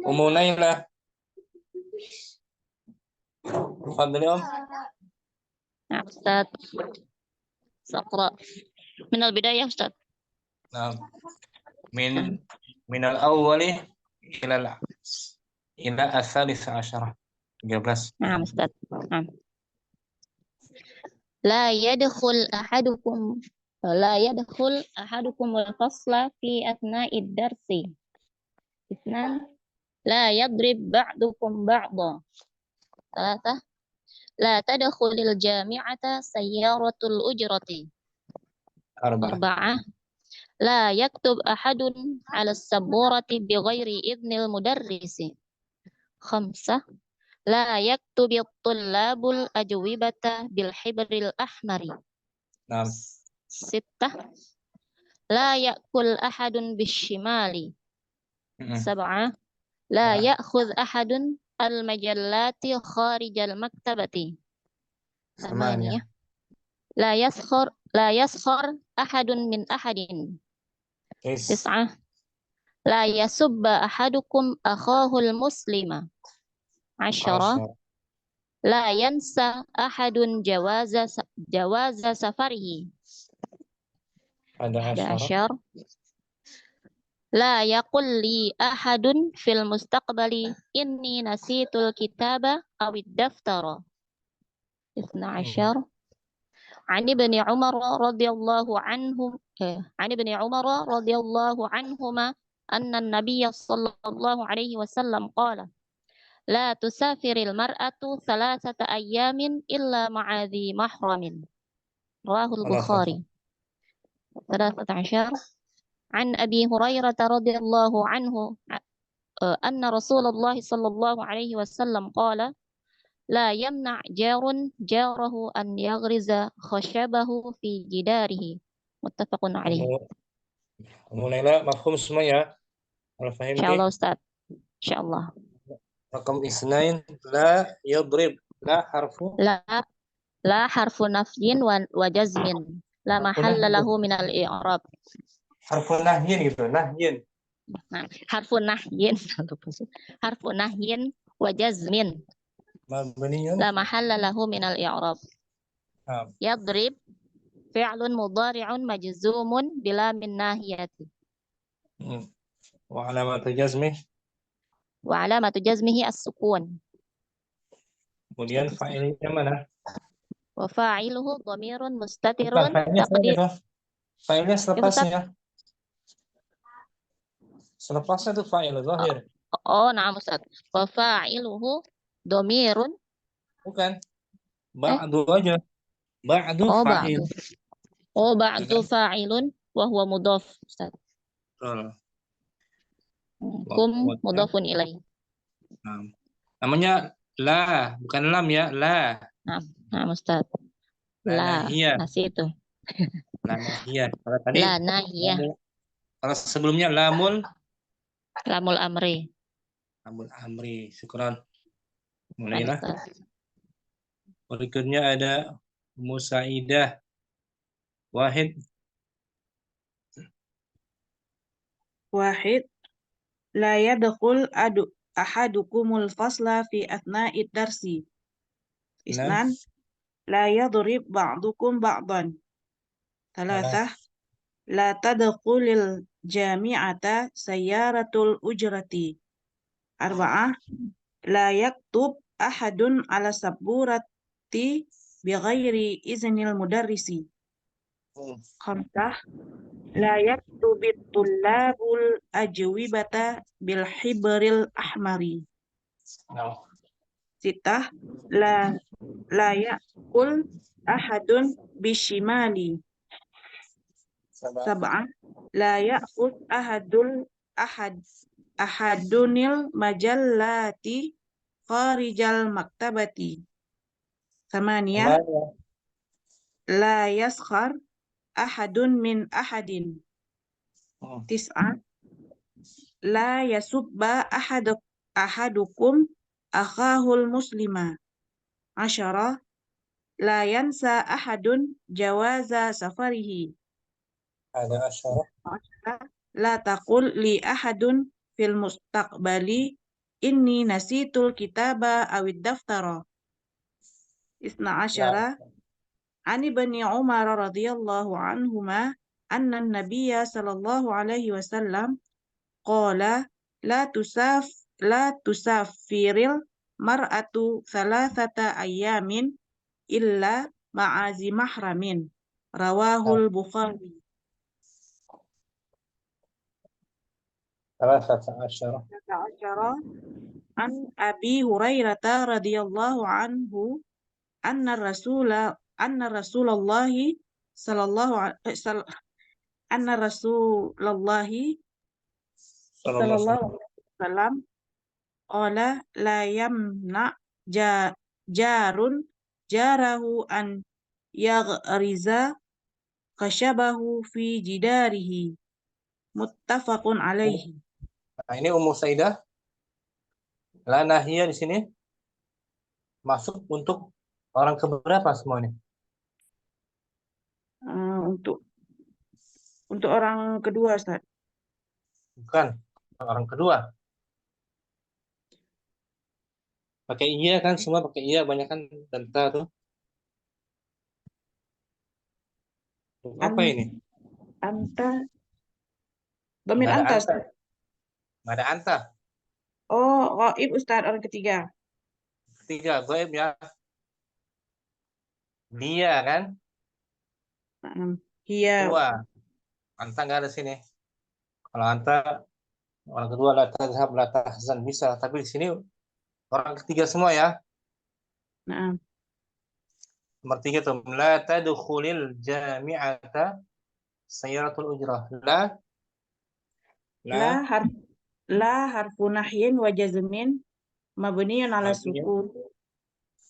Ummu Naila. Fadli Om. نعم أستاذ سأقرأ من البداية أستاذ. Nah, min al-awwali ila al-thalith asyara. 13. نعم أستاذ. نعم. لا يدخل أحدكم الفصل في أثناء الدرس. 2. لا يضرب بعضكم بعضا. 3. لا تدخل الجامعة سيارة الأجرة. 4. لا يكتب أحد على السبورة بغير إذن المدرس. 5. لا يكتب الطلاب الأجوبة بالحبر الأحمر. Nah, 6. لا يأكل أحد بالشمال. 7. لا يأخذ أحد المجلات خارج المكتبة. 8. لا يسخر أحد من أحد. 9. لا يسب أحدكم أخاه المسلم. 10. لا ينسى أحد جواز سفره. 11. لا يقل لي أحد في المستقبل إني نسيت الكتاب أو الدفتر. 12. عن ابن عمر رضي الله عنهما أن النبي صلى الله عليه وسلم قال لا تسافر المرأة 3 أيام إلا مع ذي محرم. رواه البخاري. 13. عن أبي هريرة رضي الله عنه أن رسول الله صلى الله عليه وسلم قال لا يمنع جار جاره أن يغرز خشبه في جداره. متفق عليه. Ummu Naila mafhum semua ya? Kalau fahim إن شاء الله أستاذ. إن شاء الله. Rakam isnain la yadrib. La harfu لا حرف نفي وجزم لا محل له من الإعراب. harfu nahyin gitu, nahyin. Nah, حرف نهي حرف نهي وجزم Mabniyun. لا محل له من الإعراب. Nah, يضرب فعل مضارع مجزوم بلا من ناهية. wa alamatu jazmih. وعلامة جزمه السكون. Kemudian fa'ilnya mana? وفاعله ضمير مستتر Bukan, fa'ilnya تقدير. Fa'ilnya selepasnya. Selepasnya itu fa'il zahir. نعم أستاذ. وفاعله ضمير. Bukan. Ba'du aja. Ba'du fa'il. بعد فاعل وهو مضاف أستاذ. كم مضاف إليه. Nah, namanya la, bukan lam ya, la. نعم أستاذ. لا نسيته. La nahiyah. Kalau tadi لا ناهية. kalau sebelumnya lamul أمري. lamul amri. Syukran. نعم Mulailah. أستاذ. Berikutnya ada Musaidah. Wahid. Wahid, la yadkhul ahadukumul fasla fi athna'id darsi. Nah, Isnan, la yadrib ba'dukum ba'dan. salah. Thalathah, la tadkhulil jami'ata sayyaratul ujrati. Arba'ah, la yaktub ahadun ala saburati bighairi iznil mudarrisi. Khamsah, la yaktubit tullabul ajwibata bil hibril ahmari. Nah, Sitah, la yakul ahadun bishimali. salah. Sab'ah, la yakul ahadunil majallati kharijal maktabati. Thamaniyah, Kemana? la yaskhar ahadun min ahadin. Tis'ah, la yasubba ahadukum akhahul muslima. Asyara, la yansa ahadun jawaza safarihi. Ada asyarah. La taqul li ahadun fil mustaqbali inni nasitul kitaba awid daftara. Isna asyara, ani bani Umar radhiyallahu anhuma anna nabiyya sallallahu alaihi wasallam qala la tusafiril mar'atu thalathata ayyamin illa ma'azi mahramin. Rawahul Bukhari. Salah satu asyarah. Asyara an Abi Hurairah radhiyallahu anhu anna Rasulullah sallallahu anna Rasulullah sallallahu alaihi wasallam qala la yamna jarun jarahu an yaghriza khashabahu fi jidarihi. Muttafaqun alaihi. Nah, ini Ummu Saidah. La nahiyah di sini masuk untuk orang keberapa semua ini? Untuk orang kedua, Ustaz. Bukan, orang kedua. Pakai iya kan, semua pakai iya, banyak kan tenta tuh. Apa ini? Anta. Domir Nggak ada anta, anta. Ustaz. Nggak ada anta. Oh, ghaib, Ustaz, orang ketiga. Ketiga, goib ya. Dia kan, Hiya. dua. Anta nggak ada sini. Kalau anta, orang kedua la tazhab, la tahzan bisa. Tapi di sini orang ketiga semua ya. Naam. Nomor 3 tuh, la tadkhulil jami'ata sayyaratul ujrah. La harfu nahyin wa jazmin mabniyun ala artinya sukun.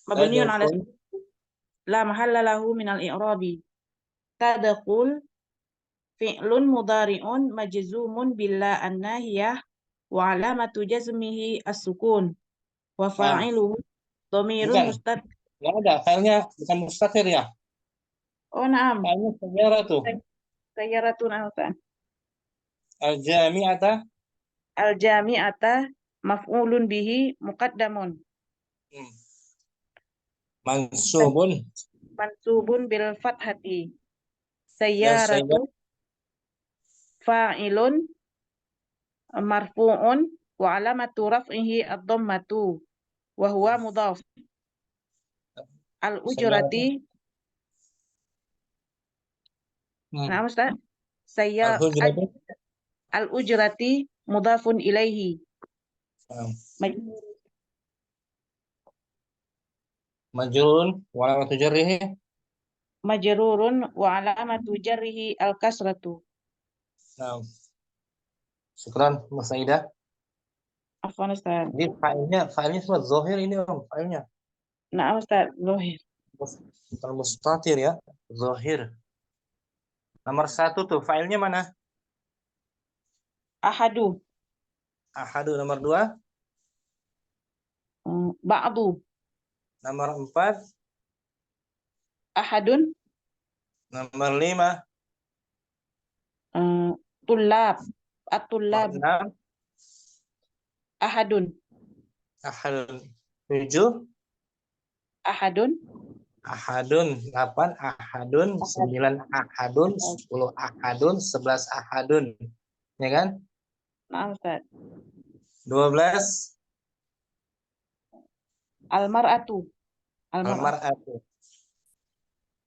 Mabniyun ala tadkhul la mahalla lahu min al-i'rabi. Tadkhul fi'lun mudhari'un majzumun billa an-nahiyah wa alamatu jazmihi as-sukun wa fa'iluhu dhamirun bukan, mustad. nggak ada. Filenya bukan mustatir ya. Oh, na'am. Filenya sayyara tuh. Sayyaratun al-Qur'an. Al-jami'ata Al-jami'ata maf'ulun bihi muqaddamun. mansubun Mansubun bil fathati. dan Sayyaratu fa'ilun marfu'un wa alamatu raf'ihi ad-dhammatu wa huwa mudhaf. Al-ujrati. Nah, Ustaz. al-hujratu Al-ujrati mudhafun ilaihi. majrun wa alamatu jarrihi Majrurun wa alamatu jarrihi al-kasratu. Syukran Musaidah. Afwan, Ustaz. Jadi filenya semua zahir ini filenya. Nah, Ustaz, zahir. Bukan mustatir ya, zahir. Nomor 1 tuh filenya mana? Ahadu. Nomor 2. Ba'du. Nomor 4. Ahadun. Nomor 5. Tullab. At-tullab. 6. Ahadun. Ahadun. 7. Ahadun. Ahadun. 8. Ahadun. 9. Ahadun. 10. Ahadun. 11. Ahadun. Ya kan? Naam, Ustaz. 12. Al-mar'atu. Al-mar'atu. Al-mar'atu.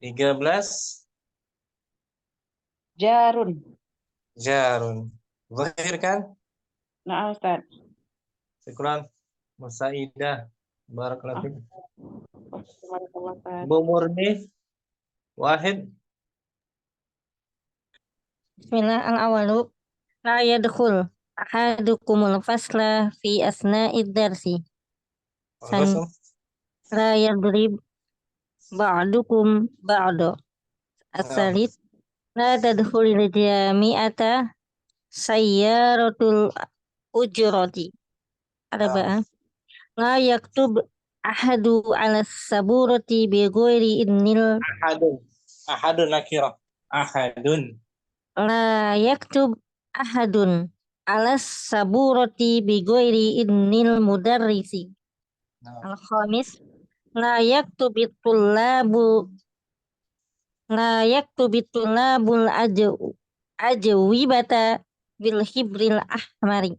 13. Jarun. Jarun. Zahir kan? Naam, Ustaz. Syukran. Musaidah. Barakallahu fiik. Barakallah, Ustaz. Bu Murni. Wahid. Bismillah al-awalu la yadkhul ahadukumul fasla fi asna'id darsi. Al-Qasam. La yadrib ba'dukum ba'da. As-salit la tadkhulil jami'ata sayyaratul ujrati. Ada ba'an. La yaktub ahadu ala saburati bi ghairi innil. Ahadun. Ahadun nakira. Ahadun. La yaktub ahadun ala saburati bi ghairi innil mudarrisi. Al-khamis la yaktubit tullabul ajwibata bil hibril ahmari.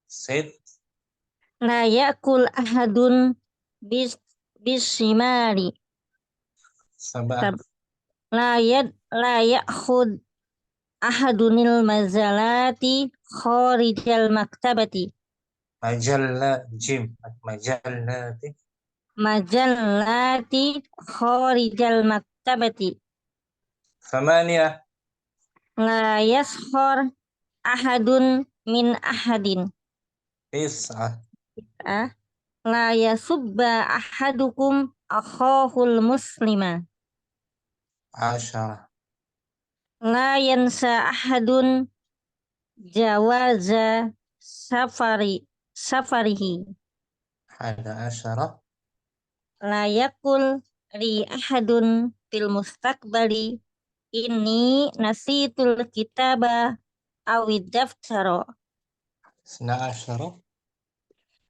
Said. La yakul ahadun bisimari. Sabah. La yakhud ahadunil mazalati kharijal maktabati. Majalla. Jim. Majallati. Majallati kharijal maktabati. 8. La yaskhor ahadun min ahadin. 9. La yasubba ahadukum akhahul muslima. 10. La yansa ahadun jawaza safarihi. 11. La yakul li ahadun fil mustaqbali inni nasitul kitaba awid daftara. 12.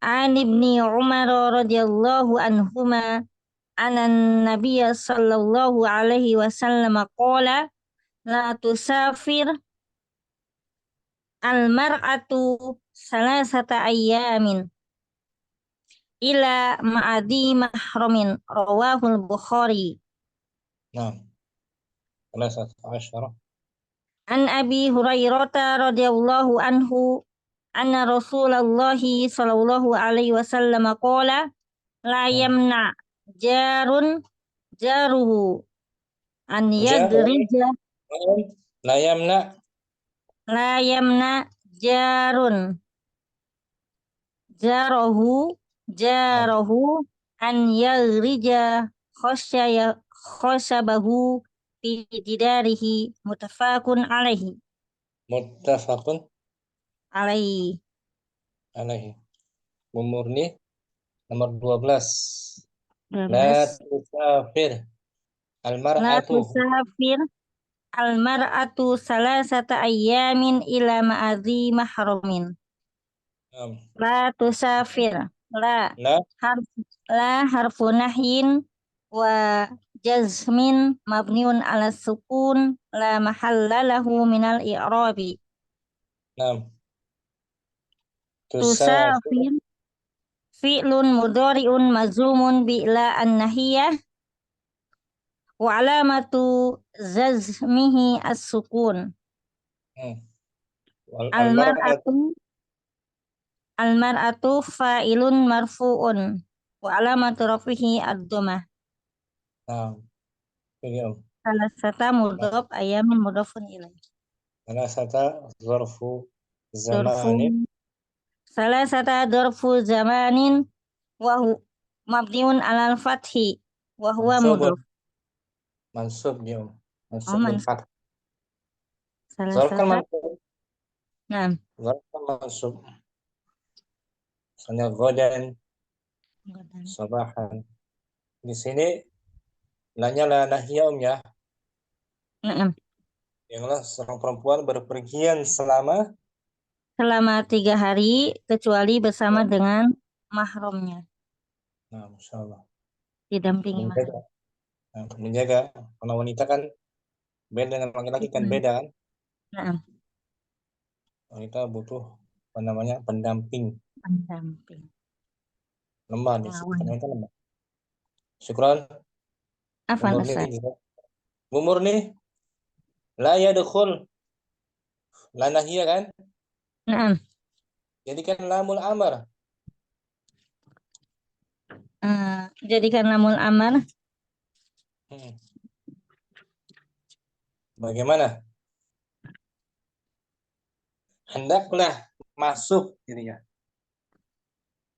An ibni Umar radhiyallahu anhuma anan nabiyya sallallahu alaihi wasallam qala la tusafir al mar'atu salasata ayyamin ila ma'adi mahramin rawahul Bukhari. Nah. 13. An Abi Hurairah radhiyallahu anhu anna Rasulullah sallallahu alaihi wasallam qala la yamna jarun jaruhu an yadrija. La yamna. La yamna jarun jarahu an yadrija khosyabahu fi jidarihi muttafaqun alaihi. Muttafaqun Alaihi. alaihi. Bu Murni nomor 12. La tusafir La al-mar'atu. tusafir al-mar'atu salasata ayyamin ila ma'adhi mahramin. La tusafir. La harfu nahyin wa jazmin mabniun ala sukun la mahalla lahu minal i'rabi. Tusafir fi'lun mudhari'un mazumun bi'la an-nahiyah wa alamatu zazmihi as-sukun. Al-mar'atu fa'ilun marfu'un wa alamatu rafihi ad-dhammah. Salasata mudhaf ayamin mudhafun ilaih. Salasata zarfu zamanin. Salasata darfu zamanin wa mabniun alal fathi wa huwa mudhaf. Mansub dia. Oh, Mansub bil fath. Salasata. mansub. Nah. Zarfan mansub. Misalnya godan, sabahan. Di sini lanya la nahiyah ya. Yang seorang perempuan berpergian selama selama 3 hari kecuali bersama dengan mahramnya, Nah, Masya Allah. didampingi mahram. Menjaga. Nah, untuk menjaga. Karena wanita kan beda dengan laki-laki kan beda kan. Nah, Wanita butuh apa namanya pendamping. pendamping. Lemah di Pengawan. wanita lemah. Syukran. Afwan Umur Ustaz. nih. Umur nih. La yadkhul. La nahiyah kan. Nah, Jadi kan lamul amar. jadikan lamul amar Bagaimana? Hendaklah masuk jadinya.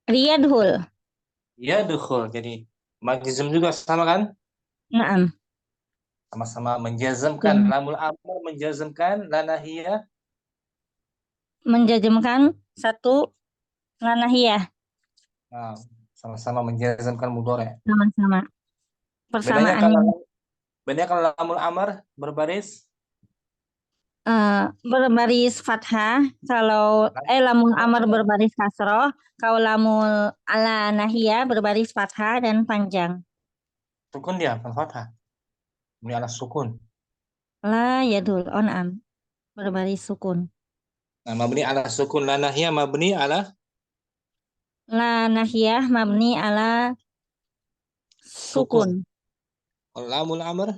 riyadhul. Ya dukhul. Jadi majzum juga sama kan? Naam. Sama-sama menjazmkan. Lamul amar menjazmkan. La nahiyah. Menjazmkan satu lanahiyah Nah, sama-sama menjazmkan mudhari'. sama-sama. Bedanya Persamaannya kalau lamul amar berbaris berbaris fathah, kalau lamul amar berbaris kasroh, kalau lamul ala nahiyah berbaris fathah dan panjang. sukun dia bukan fathah. Ini ala sukun. La yadul on'am berbaris sukun. Nah, mabni ala sukun. La nahiyah mabni ala La nahiyah mabni ala sukun. Kalau lamul amar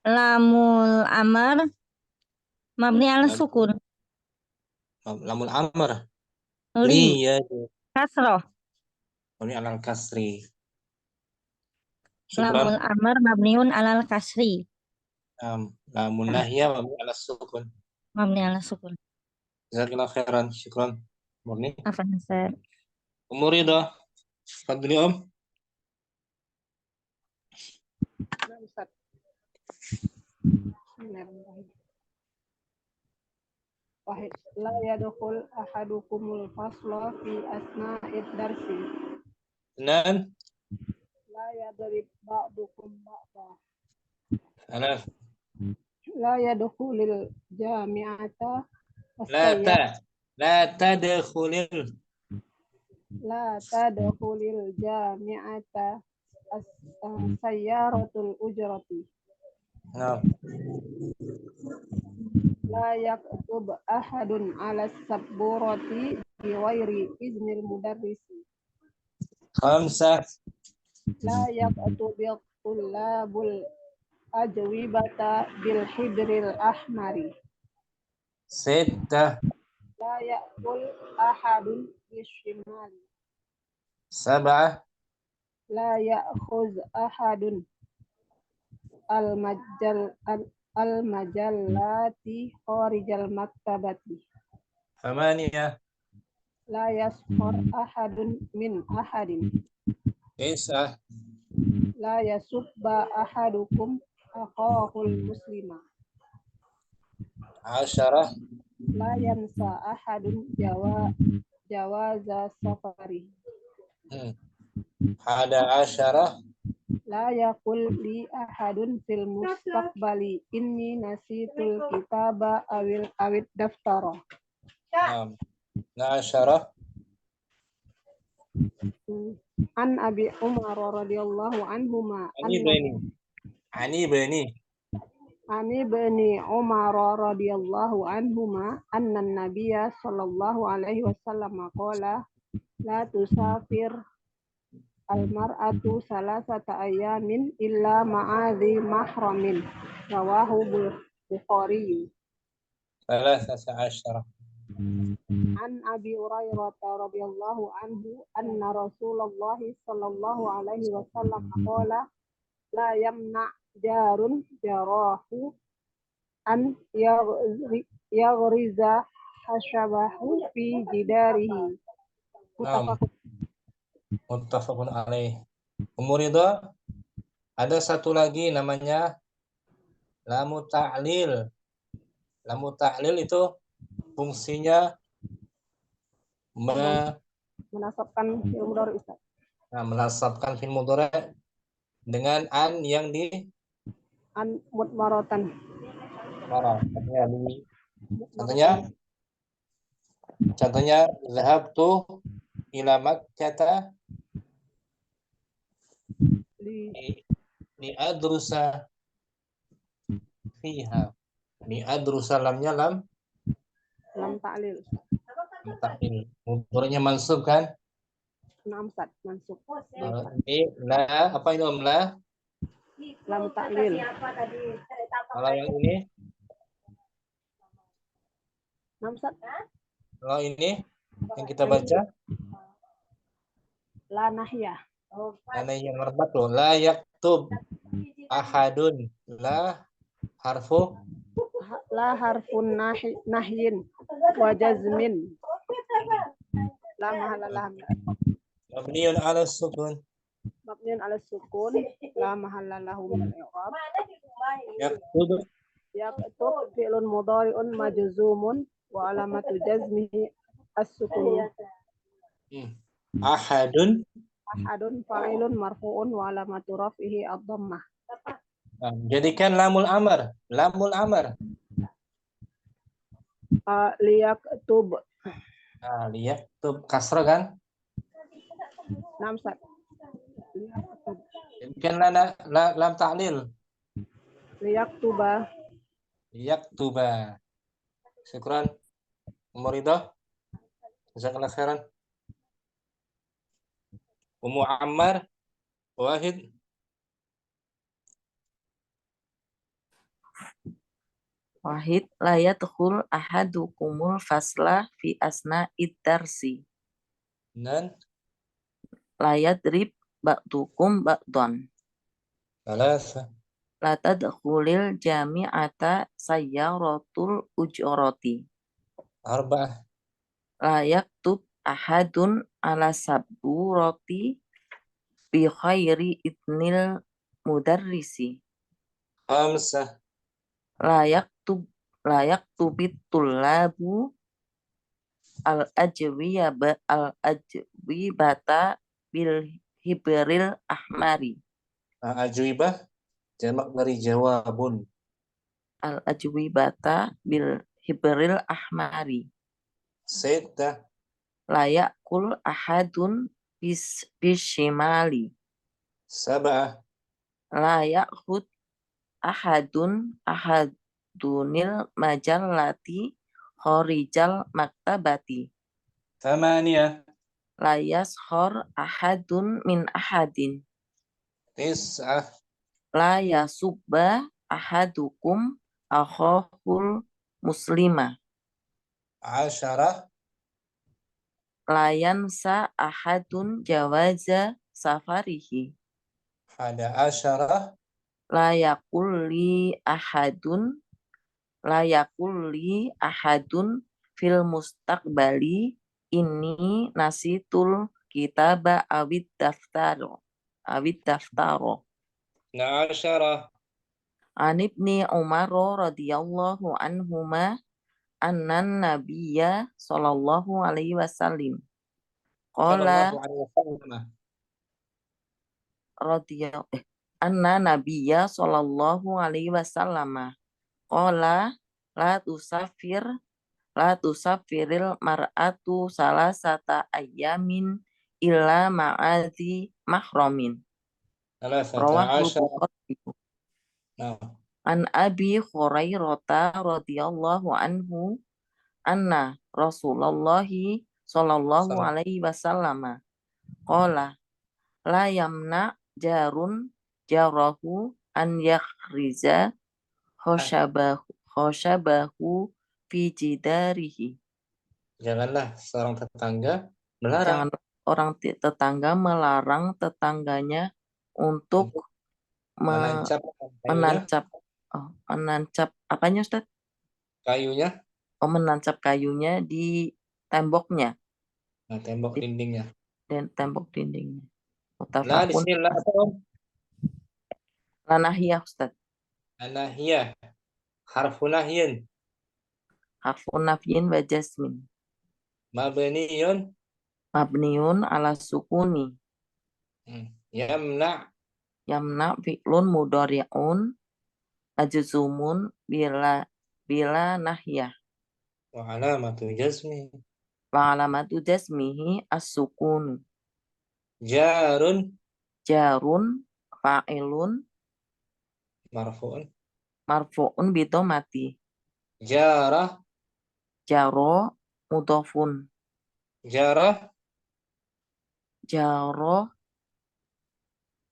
Lamul amar mabni ala sukun. lamul amar Li liyadu kasroh. mabni ala kasri. Lamul Syukran. amar mabniun alal kasri. Lamun nahiyah mabni ala sukun. Mabni ala sukun. Jazakallahu khairan. Syukran. Murni. Afwan Ustaz. Umur Ridha. Fadli Om. Nah, Ustaz. Bismillahirrahmanirrahim. Wahid. La yadkhul ahadukumul fasla fi asna'id darsi. Senan. La yadrib ba'dukum ba'da. Alaf. La yadkhulul jami'ata La tadkhulil La tadkhulil jami'ata sayyaratul ujrati. Nah, La yaktub ahadun ala sabburati bi ghairi iznil mudarrisi. khamsah. La yaktub tullabul ajwibata bil hidril ahmari. Sittah. La yakul ahadun bishimali. Sab'ah. La ya'khuz ahadun al-majallati kharijal maktabati. Thamaniyah. La yaskhar ahadun min ahadin. Tis'ah. La yasubba ahadukum akhahul muslima. Asyarah. La yansa ahadun jawaza safari. Hada asyarah. La yakul li ahadun fil mustaqbali inni nasitul kitaba awid daftara. Nasyarah. An Abi Umar radhiyallahu anhuma Ani bani Umar radhiyallahu anhuma anna nabiyya sallallahu alaihi wasallam qala la tusafir al-mar'atu salasata ayamin illa ma'adhi mahramin rawahu Bukhari. Salasata asyarah. An Abi Hurairah radhiyallahu anhu anna Rasulullah sallallahu alaihi wasallam qala la yamna jarun jarahu an yaghriza hashabahu fi jidarihi. Muttafaqun alaih. Umur Ridha. Ada satu lagi namanya lamu ta'lil. Lamu ta'lil itu fungsinya menasabkan fi'il mudhari Ustaz. menasabkan fi'il mudhari dengan an yang di An mudmaratan. marah. Artinya Contohnya zahabtu ila Makkah li adrusa fiha. Li adrusa lamnya lam Lam ta'lil. ta'lil. Mudhari'nya mansub kan? Naam Ustaz, mansub. Ini la apa ini Om la? Lam ta'lil. Kalau yang ini, Naam Ustaz. kalau ini yang kita baca La nahiyah. karena yang merbat loh. La yaktub ahadun. La harfu La harfun nahyin wa jazmin. La mahala laha min mabniun ala sukun. mabniun ala sukun. La mahala lahu min al-i'rab. Yaktub Yaktub fi'lun mudhari'un majzumun wa alamatu jazmihi as-sukun. ahadun. Ahadun fa'ilun marfu'un wa alamatu raf'ihi ad-dhammah. Nah, jadikan lamul amr. Lamul amr. Liyaktub. Nah, liyaktub kasra kan? Naam Ustaz. Jadikan lam ta'lil. Liyaktuba. Yaktuba. Syukran. Umuridah. Jazakallah khairan. Ummu Ammar. Wahid. Wahid la yadkhul ahadukumul fasla fi asna darsi. Dan La yadrib ba'dukum ba'don. Thalatha. La tadkhulil jami'ata sayyaratul ujurati. Arba'ah. La yaktub ahadun ala saburati bi khairi idnil mudarrisi. Khamsah. La yaktubit tullabu al-ajwibata bil hibril ahmari. Ajwibah jamak dari jawabun. Al-ajwibata bil hibril ahmari. Sittah. La yakul ahadun bishimali. Sab'ah. La yakhud ahadunil majallati khorijal maktabati. Thamaniyah. La yaskhor ahadun min ahadin. Tis'ah. La yasubba ahadukum akhahul muslima. Asyarah. La yansa ahadun jawaza safarihi. Hada asyarah. La yakulli ahadun fil mustaqbali ini nasitul kitaba awid daftaro. Na'asyarah. An ibni Umar radhiyallahu anhuma annan nabiyya sallallahu alaihi wasallam qala Sallallahu alaihi wasallam. anna nabiyya sallallahu alaihi wasallam qala la tusafiril mar'atu salasata ayyamin illa ma'adhi mahramin. Thalathata Rawahul asyarah. Bukhari. Nah. An Abi Hurairah radhiyallahu anhu anna Rasulullah sallallahu alaihi wasallam qala la yamna jarun jarahu an yakhriza khoshabahu fi jidarihi. Janganlah seorang tetangga melarang. Jangan orang tetangga melarang tetangganya untuk menancap apanya Ustaz? Kayunya. Oh, menancap kayunya di temboknya. Nah, tembok dindingnya. Dan tembok dindingnya. Nah, di sini lah Lanahiyah Ustaz. Anahiyah. Harfu nahyin. Harfun nafyin wa jasmin. Mabniyun. Mabniun ala sukuni. Yamna. Yamna fi'lun mudhari'un ajzumun bila nahiyah. Wa alamatu jazmi. Wa alamatu jazmihi as-sukun. Jarun Jarun fa'ilun marfu'un. marfu'un bidomati. Jarah Jaro mudhofun. jarah Jaro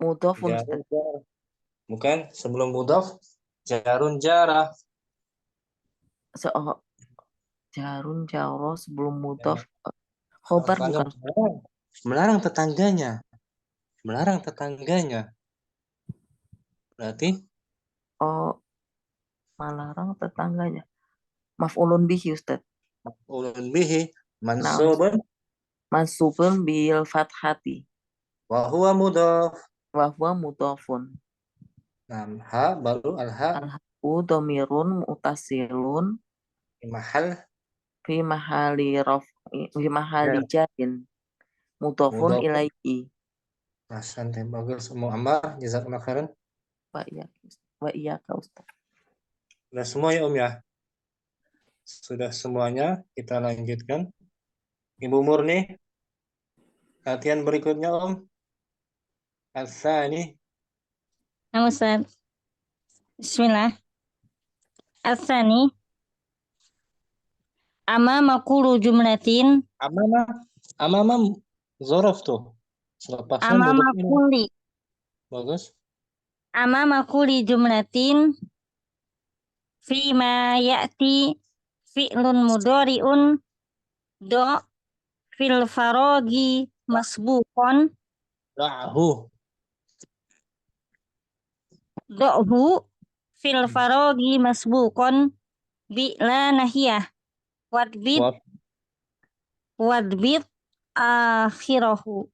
mudhofun. jarun jarah. Bukan sebelum mudhaf jarun jarah. Jarun jaro sebelum Ya. mudhof. Khobar Tetangga bukan. melarang tetangganya. Melarang tetangganya. Berarti Oh, melarang tetangganya. Maf'ulun bihi Ustaz. ulun bihi Nah, mansubun mansubun bil fathati wa huwa mudhaf. wa huwa mudhofun. Nah, ha baru al-ha Al-haqqu dhamirun mutasilun mahal fi mahali jarin mudhofun mudhaf. ilaihi. Santai bagus semua Ammar, jazakallahu khairan. Wa iyyaka Ustaz. Sudah semua ya Om ya? Sudah semuanya, kita lanjutkan. Ibu Murni, latihan berikutnya Om. Al-Thani. Nah, Ustaz. Bismillah. Asani. Amama kullu jumlatin. Amama zorof tuh. Selepasnya Amama mudhaf ini. kulli. Bagus. Amama kulli jumlatin. Fima ya'ti fi'lun mudhari'un do fil farogi masbukon Da'hu. do'hu fil farogi masbukon bi la nahiyah wadbit akhirahu.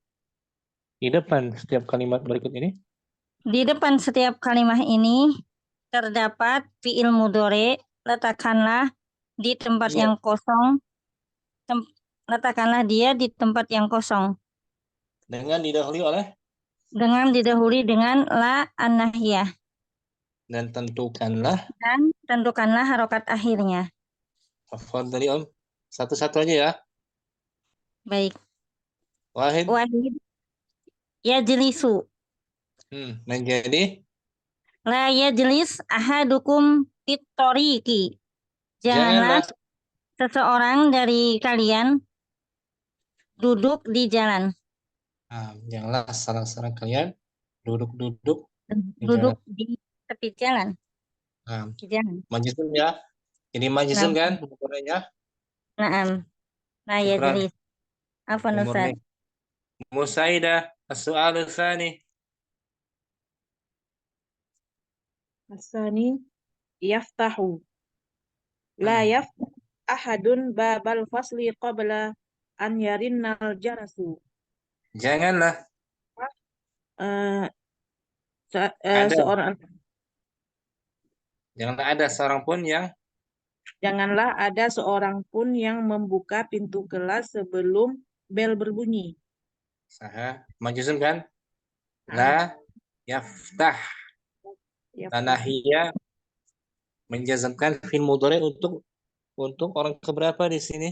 Di depan setiap kalimat berikut ini. Di depan setiap kalimat ini terdapat fi'il mudhari, letakkanlah di tempat Iya. yang kosong. Letakkanlah dia di tempat yang kosong. Dengan didahului oleh Dengan didahului dengan la an-nahiyah. dan tentukanlah. Dan tentukanlah harokat akhirnya. Tafadhali Om. Satu-satu aja ya. Baik. Wahid. Wahid yajlisu. Menjadi La yajlis ahadukum fit tariqi. Janganlah seseorang dari kalian duduk di jalan. Janganlah salah-salah kalian duduk-duduk Duduk di tepi jalan. Di jalan. Majizun ya. Ini majizun kan bukunya. Naam. La Syukran. yajlis. Afwan Ustaz. Musaidah, as-su'alu tsani. Asani yaftahu. La yaftah ahadun babal fasli qabla an yarinnal jarasu. Janganlah Seorang janganlah ada seorang pun yang Janganlah ada seorang pun yang membuka pintu kelas sebelum bel berbunyi. saha majizun kan? La yaftah. Tanahiyah menjazamkan fi'il mudhari untuk orang keberapa di sini?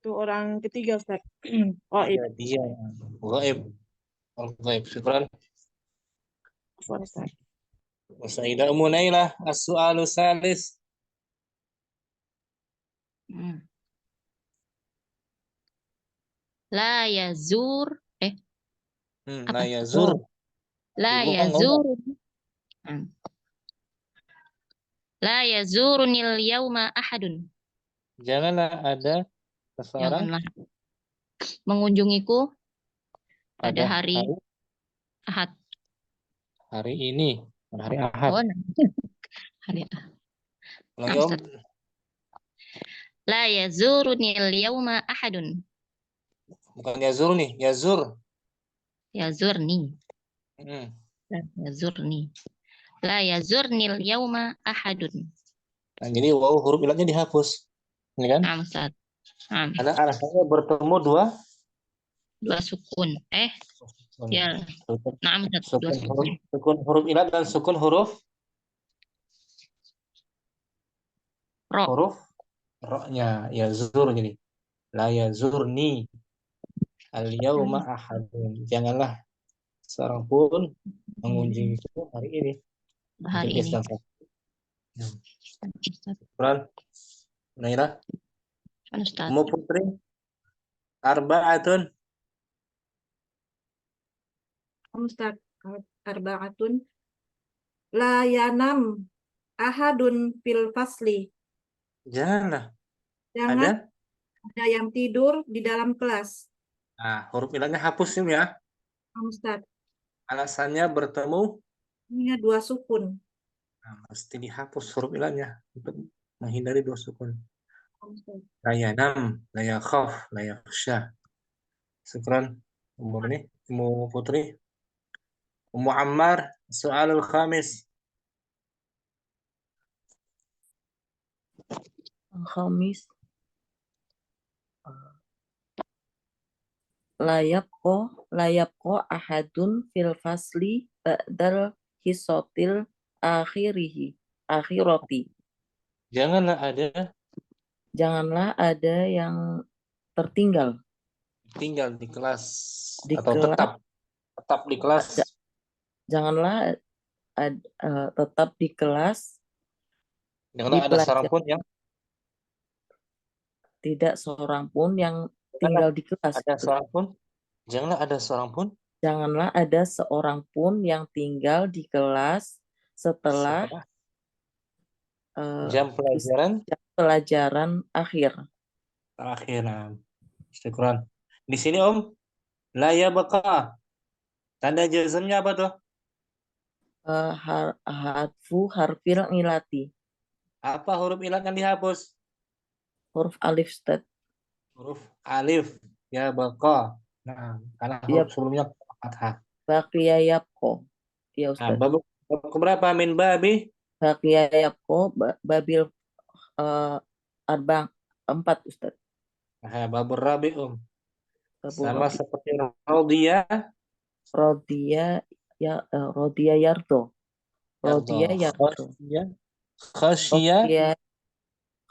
Itu orang ketiga Ustaz. Ya, dia ghaib. Orang ghaib. Syukran. Musaidah Munailah, as-su'alu salis. La yazur La yazur. La Ibu kan yazur La yazurunil yauma ahadun. Janganlah ada seseorang Janganlah mengunjungiku pada hari Ahad. Hari ini, hari Ahad. Oh, hari Ahad. Lagi Om. La yazurunil yauma ahadun. Bukan yazur nih, yazur. Yazurni. Yazurni. La yazurnil yauma ahadun. Nah, jadi waw huruf ilatnya dihapus. Ini kan? Nah, Ustaz. Karena alasannya bertemu dua sukun. Ya. Nah, Ustaz. Sukun huruf ilat dan sukun huruf Ro. Roknya yazur jadi la yazurni al-yauma ahadun. Janganlah seorang pun mengunjungiku hari ini. Hari Untuk ini. Islam. Ustaz. Quran. Naira. Ustaz. Ummu Putri. Arba'atun. Ustaz, arba'atun la yanam ahadun fil fasli. Janganlah. Jangan Ada. ada yang tidur di dalam kelas. Nah, huruf ilahnya hapus ya. Ustaz, Alasannya bertemu. ini 2 sukun. Nah, mesti dihapus huruf ilahnya untuk menghindari 2 sukun. Ustaz. La yanam, la yakhaf, la yakhsha. Syukran. Ummu Putri. Ummu Ammar, soalul khamis. Khamis layabqa ahadun fil fasli ba'dal hisotil akhirati. Janganlah ada yang tertinggal tinggal di kelas di atau kelas. tetap di kelas. Janganlah tetap di kelas. Janganlah ada seorang pun yang tidak seorang pun yang tinggal di kelas. ada seorang pun. Janganlah ada seorang pun. Janganlah ada seorang pun yang tinggal di kelas setelah jam pelajaran akhir. Syukran. Di sini la yabqa. Tanda jazmnya apa tuh? Hadfu harfil ilati. Apa huruf ilat yang dihapus? Huruf alif, Ustaz. Huruf alif yabqa. Nah, karena huruf sebelumnya fathah. Baqiya yabqa. Ya, Ustaz. Bab keberapa min babi? Baqiya yabqa babil 4, Ustaz. Babur rabi sama seperti Rodiya yardo. Rodiya yardo.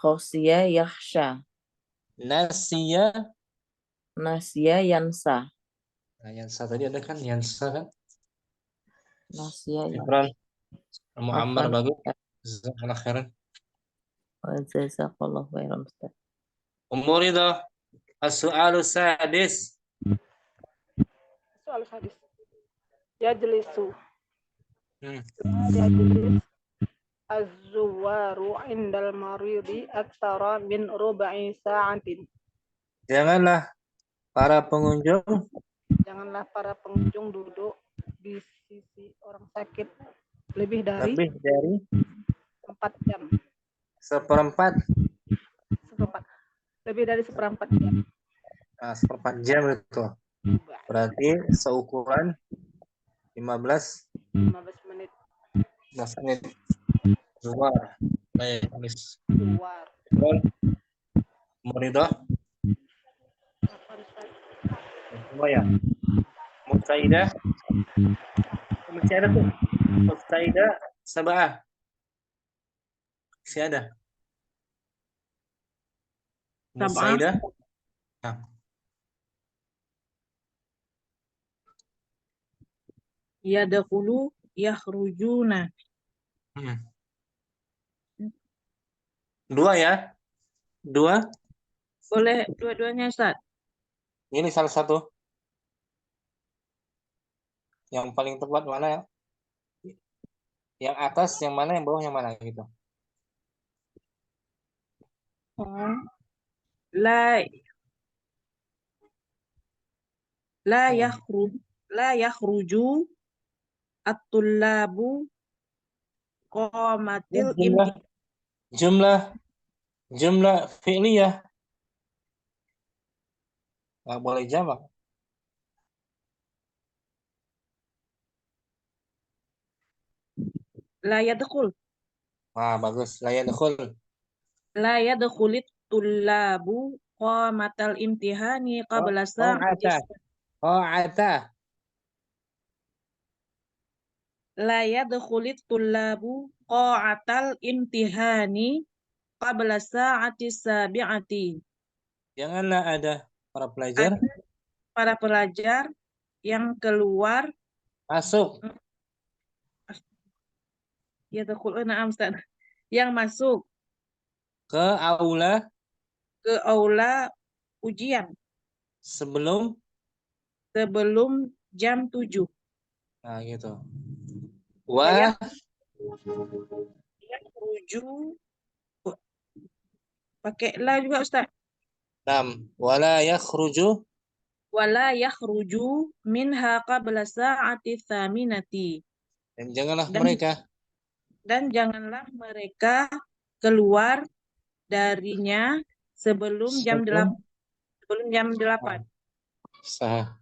Khosya yakhsha. Nasya yansa. Nah, yansa tadi ada kan yansa kan? Nasya Syukran. Muammar Afwan. bagus. Jazakallahu khairan. Jazakallahu khairan, Ustaz. Ummu Ridha, as-su'alu sadis. Soal hadis. Yajlisu. Hmm. Yajlis az-zuwaru indal maridi aktsara min ruba'i sa'atin. Janganlah para pengunjung duduk di sisi orang sakit lebih dari 4 jam. seperempat Lebih dari seperempat jam. Nah, seperempat jam itu. Berarti seukuran 15 menit. 15 menit. Luar. Baik, tulis. Luar. Muridah. Semua ya. Mustaidah. Masih ada tuh. Mustaidah sabah. Masih ada. Mustaidah. Nah. Yadkhulu yakhrujuna. Dua ya? Dua? Boleh dua-duanya, Ustaz? Ini salah satu. Yang paling tepat mana ya? Yang atas yang mana, yang bawah yang mana gitu. La yakhruju at-tullabu qamatil jumlah fi'liyah. Nggak boleh jamak. La yadkhul. Wah, bagus. La yadkhul. La yadkhulit tullabu qamatal imtihani qabla sa'ati. Qa'ata. La yadkhulit tullabu qa'atal imtihani qabla sa'ati sabi'ati. Janganlah ada para pelajar Para pelajar yang keluar masuk ya na'am Ustaz. Yang masuk ke aula ke aula ujian sebelum. sebelum jam 7. Nah, gitu. Wayah Wa ruju pakai la juga Ustaz. nam wala yakhruju, Wala yakhruju minha qabla sa'ati tsaminati. dan janganlah Dan- mereka Dan janganlah mereka keluar darinya sebelum jam 8. Sebelum jam 8. sah.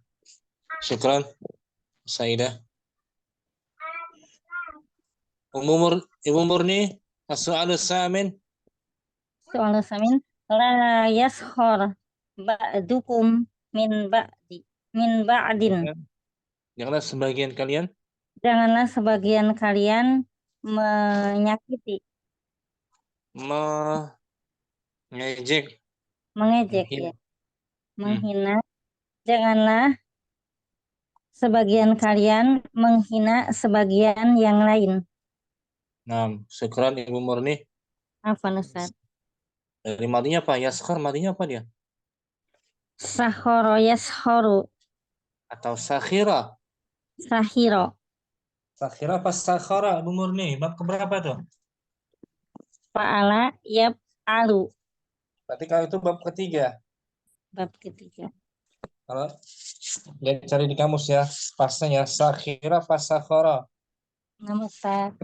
Syukran Saidah. Ibu Murni, as-su'alu samin. Soal samin la yashor ba'dukum min ba'din. Janganlah sebagian kalian Janganlah sebagian kalian menyakiti, mengejek, mengejek menghina. ya, menghina. Janganlah sebagian kalian menghina sebagian yang lain. Nah, syukran Ibu Murni. Afwan Ustaz. Dari madinya apa? Yaskhar, madinya apa dia? Sahoro yashoru Atau sakhira? sahiro. Sakhira apa sakhara, Ibu Murni? Bab keberapa tuh? Fa'ala yaf'alu. Berarti kalau itu bab ketiga. Bab ketiga. Kalau dia cari di kamus ya, pasnya ya sakhira apa sakhara? Namun Ustaz.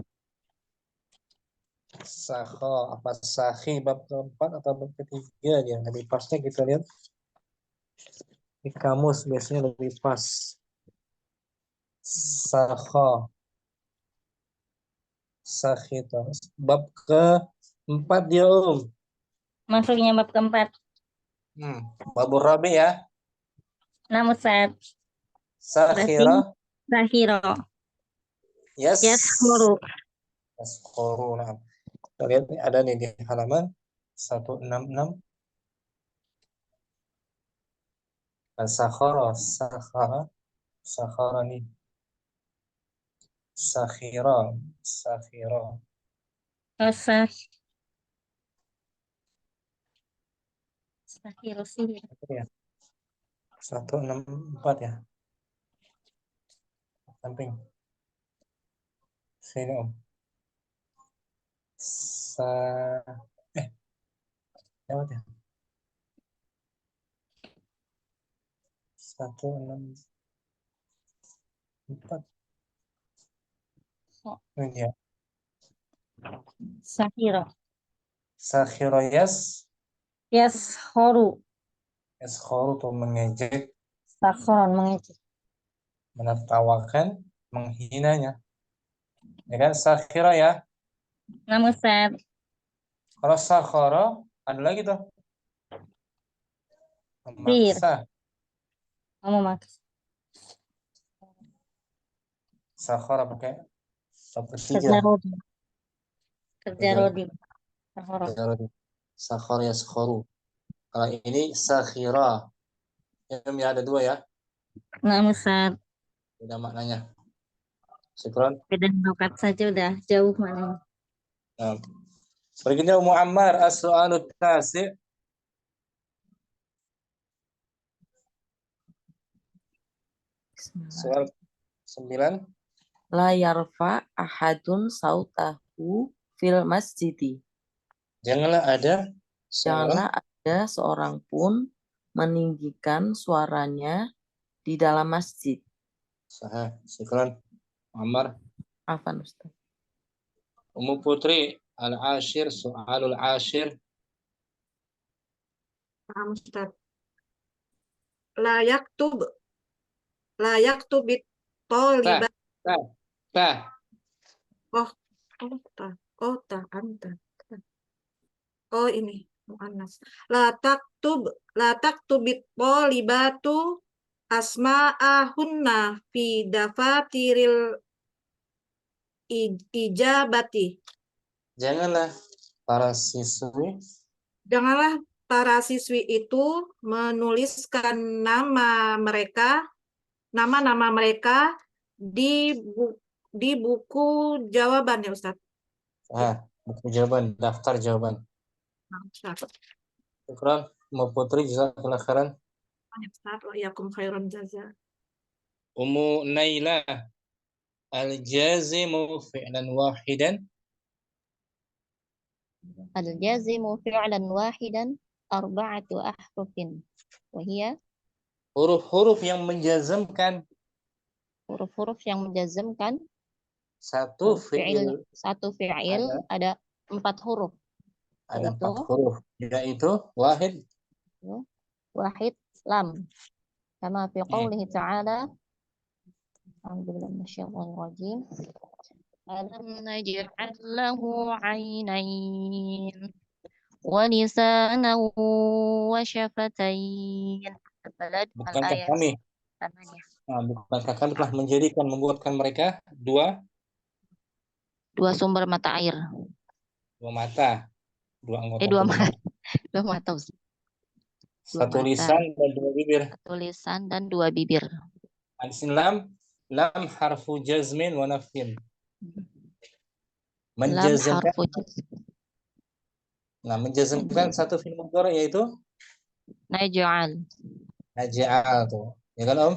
Sakho apa sakhi, bab keempat atau bab ketiga dia? Lebih pasnya kita lihat di kamus, biasanya lebih pas. Sakho, sakhita. Bab keempat dia Masuknya bab keempat. Babur rabi ya. Namun Ustaz. Sakhira Sahiro. Yashuru. Yaskhoru. Nah, kita lihat nih, ada nih di halaman 166. Sakhara, sakhara nih. Sakhira. Sahiro sih. Ya. 164 ya. Samping. Sini lewat ya. 164. Ini dia. Sahiro. Sakhira Yashuru. yaskhoru tuh mengejek, Sakhoron mengejek. menertawakan, menghinanya. Ya kan, sakhira ya. Namun Ustaz. Kalau sakhara ada lagi tuh. Memaksa. Kamu maksud. Sakhara pakai bab ketiga. Kerja rodi. Kerja rodi. Sahoro. Sakhara yaskhoru. Kalau ini sakhira. Ini ada dua ya. Namun Ustaz. Beda maknanya. Syukran. Beda lokat saja udah jauh mana. Nah. Berikutnya Muammar, as-su'alu tasi'. Soal 9. La yarfa ahadun sautahu fil masjidi. Janganlah ada Janganlah ada seorang pun meninggikan suaranya di dalam masjid. Sahih. Syukran. Muammar. Afan Ustaz. Ummu Putri, al-ashir, soalul ashir. Paham, Ustaz. La yaktubit tolibat. Ta. Anta. Oh, ini muannas. La taktubit tolibatu asma'ahunna fi dafatiril ijabati. Janganlah para siswi Janganlah para siswi itu menuliskan nama-nama mereka di buku jawaban ya Ustaz. buku jawaban, daftar jawaban. Nah, Ustaz. Syukran, Mbak Putri, jazakallahu khairan. Ustaz, wa iyyakum khairan jazaa. Ummu Naila, al-jazimu fi'lan wahidan. Al-jazimu fi'lan wahidan arba'atu ahrufin. Wahia Huruf-huruf yang menjazmkan huruf-huruf yang menjazmkan satu fi'il, fi'il, satu fi'il ada 4 huruf. ada Yaitu 4 huruf, yaitu wahid, wahid, lam. Kama fi qawlihi ta'ala, a'udzubillahi minasyaitonir rajim. Alam naj'al lahu 'ainain wa lisanan wa syafatayn. Al-Balad bukankah al-ayat kami, 8. bukankah kami telah membuatkan mereka dua 2 sumber mata air. mata, 2 anggota Dua tubuh. mata. 2 mata. Satu mata. lisan dan 2 bibir. Tulisan dan 2 bibir. Lam harfu jazmin wa nafyin. Lam Menjazmkan, harfu jazm. menjazmkan satu fi'il mudhari yaitu Naj'al. naj'al tuh. Ya kan, Om?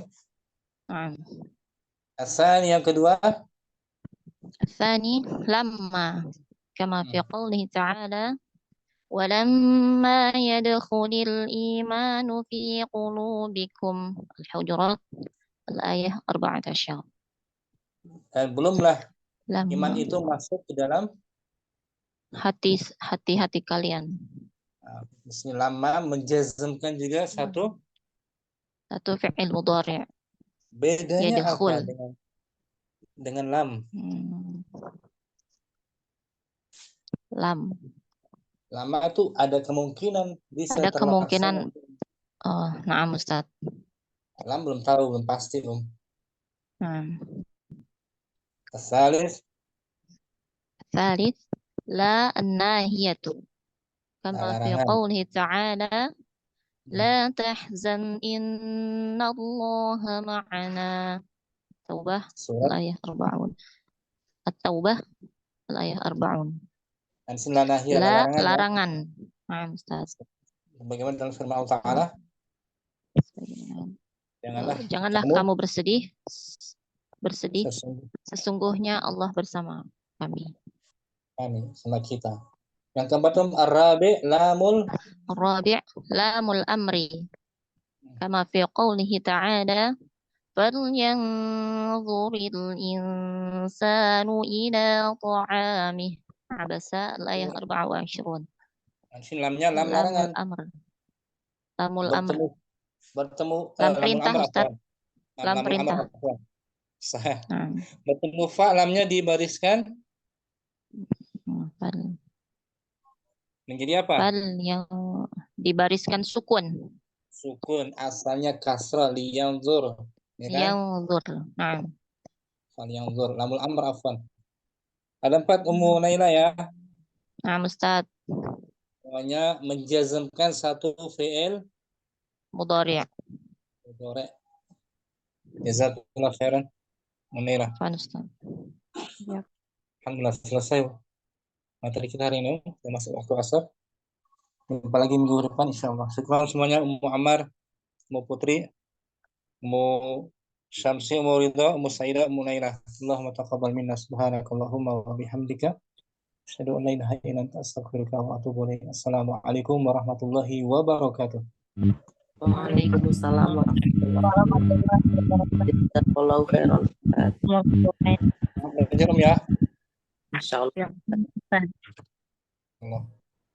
Naam. Asal yang kedua, الثاني لما كما في قوله تعالى ولما يدخل الإيمان في قلوبكم الحجرات الآية 14. dan belumlah iman لما itu masuk ke dalam hati-hati kalian. lama menjazmkan juga satu fi'il mudhari'. bedanya Yadkhul. apa dengan lam? Lam. Lama itu ada kemungkinan bisa Ada terlaksana. kemungkinan. Oh, na'am Ustaz. Lam belum tahu, belum pasti, Om. Naam. Asalis, الثالث لا الناهية كما في larangan. قوله تعالى لا تحزن إن الله معنا. التوبة Surat الآية 40. التوبة الآية 40. Ansinlanahiyah, لا larangan. larangan. Nah, Ustaz. Bagaimana dalam firman Allah Ta'ala? Janganlah kamu bersedih. Sesungguhnya Allah bersama kami. Sama kita. Yang keempat, Ar-Rabi' lamul الرابع لام الأمر كما في قوله تعالى فلينظر الإنسان إلى طعامه. عبس الآية 24. Ansin lamnya lam larangan. Lamul amr. Bertemu Lam perintah, Ustaz. Lam lamul perintah. amr. Bertemu fa, lamnya dibariskan menjadi apa? Fal yang dibariskan sukun. Sukun, asalnya kasrah, liyanzur. Ya kan? Yanzur. Nah. Fal yanzur, lamul amr afwan. Ada 4, Ummu Naila ya. Nah, Ustaz. Semuanya menjazmkan satu fi'il Mudhari'. mudhari'. Jazakallahu khairan. Munira. Ustaz. Ya. Alhamdulillah selesai materi kita hari ini. Kita masuk waktu asar. Jumpa lagi minggu depan insyaallah. Syukran semuanya, Ummu Ammar, Ummu Putri, Ummu Syamsi, Ummu Ridha, Ummu Saidah, Ummu Naila. Allahumma taqabbal minna subhanakallahumma wa bihamdika asyhadu an la ilaha illa anta astaghfiruka wa atubu ilaik. Assalamualaikum warahmatullahi wabarakatuh. Waalaikumsalam warahmatullahi wabarakatuh. Jazakallahu khairan. Belajar ya. Insyaallah. Allah.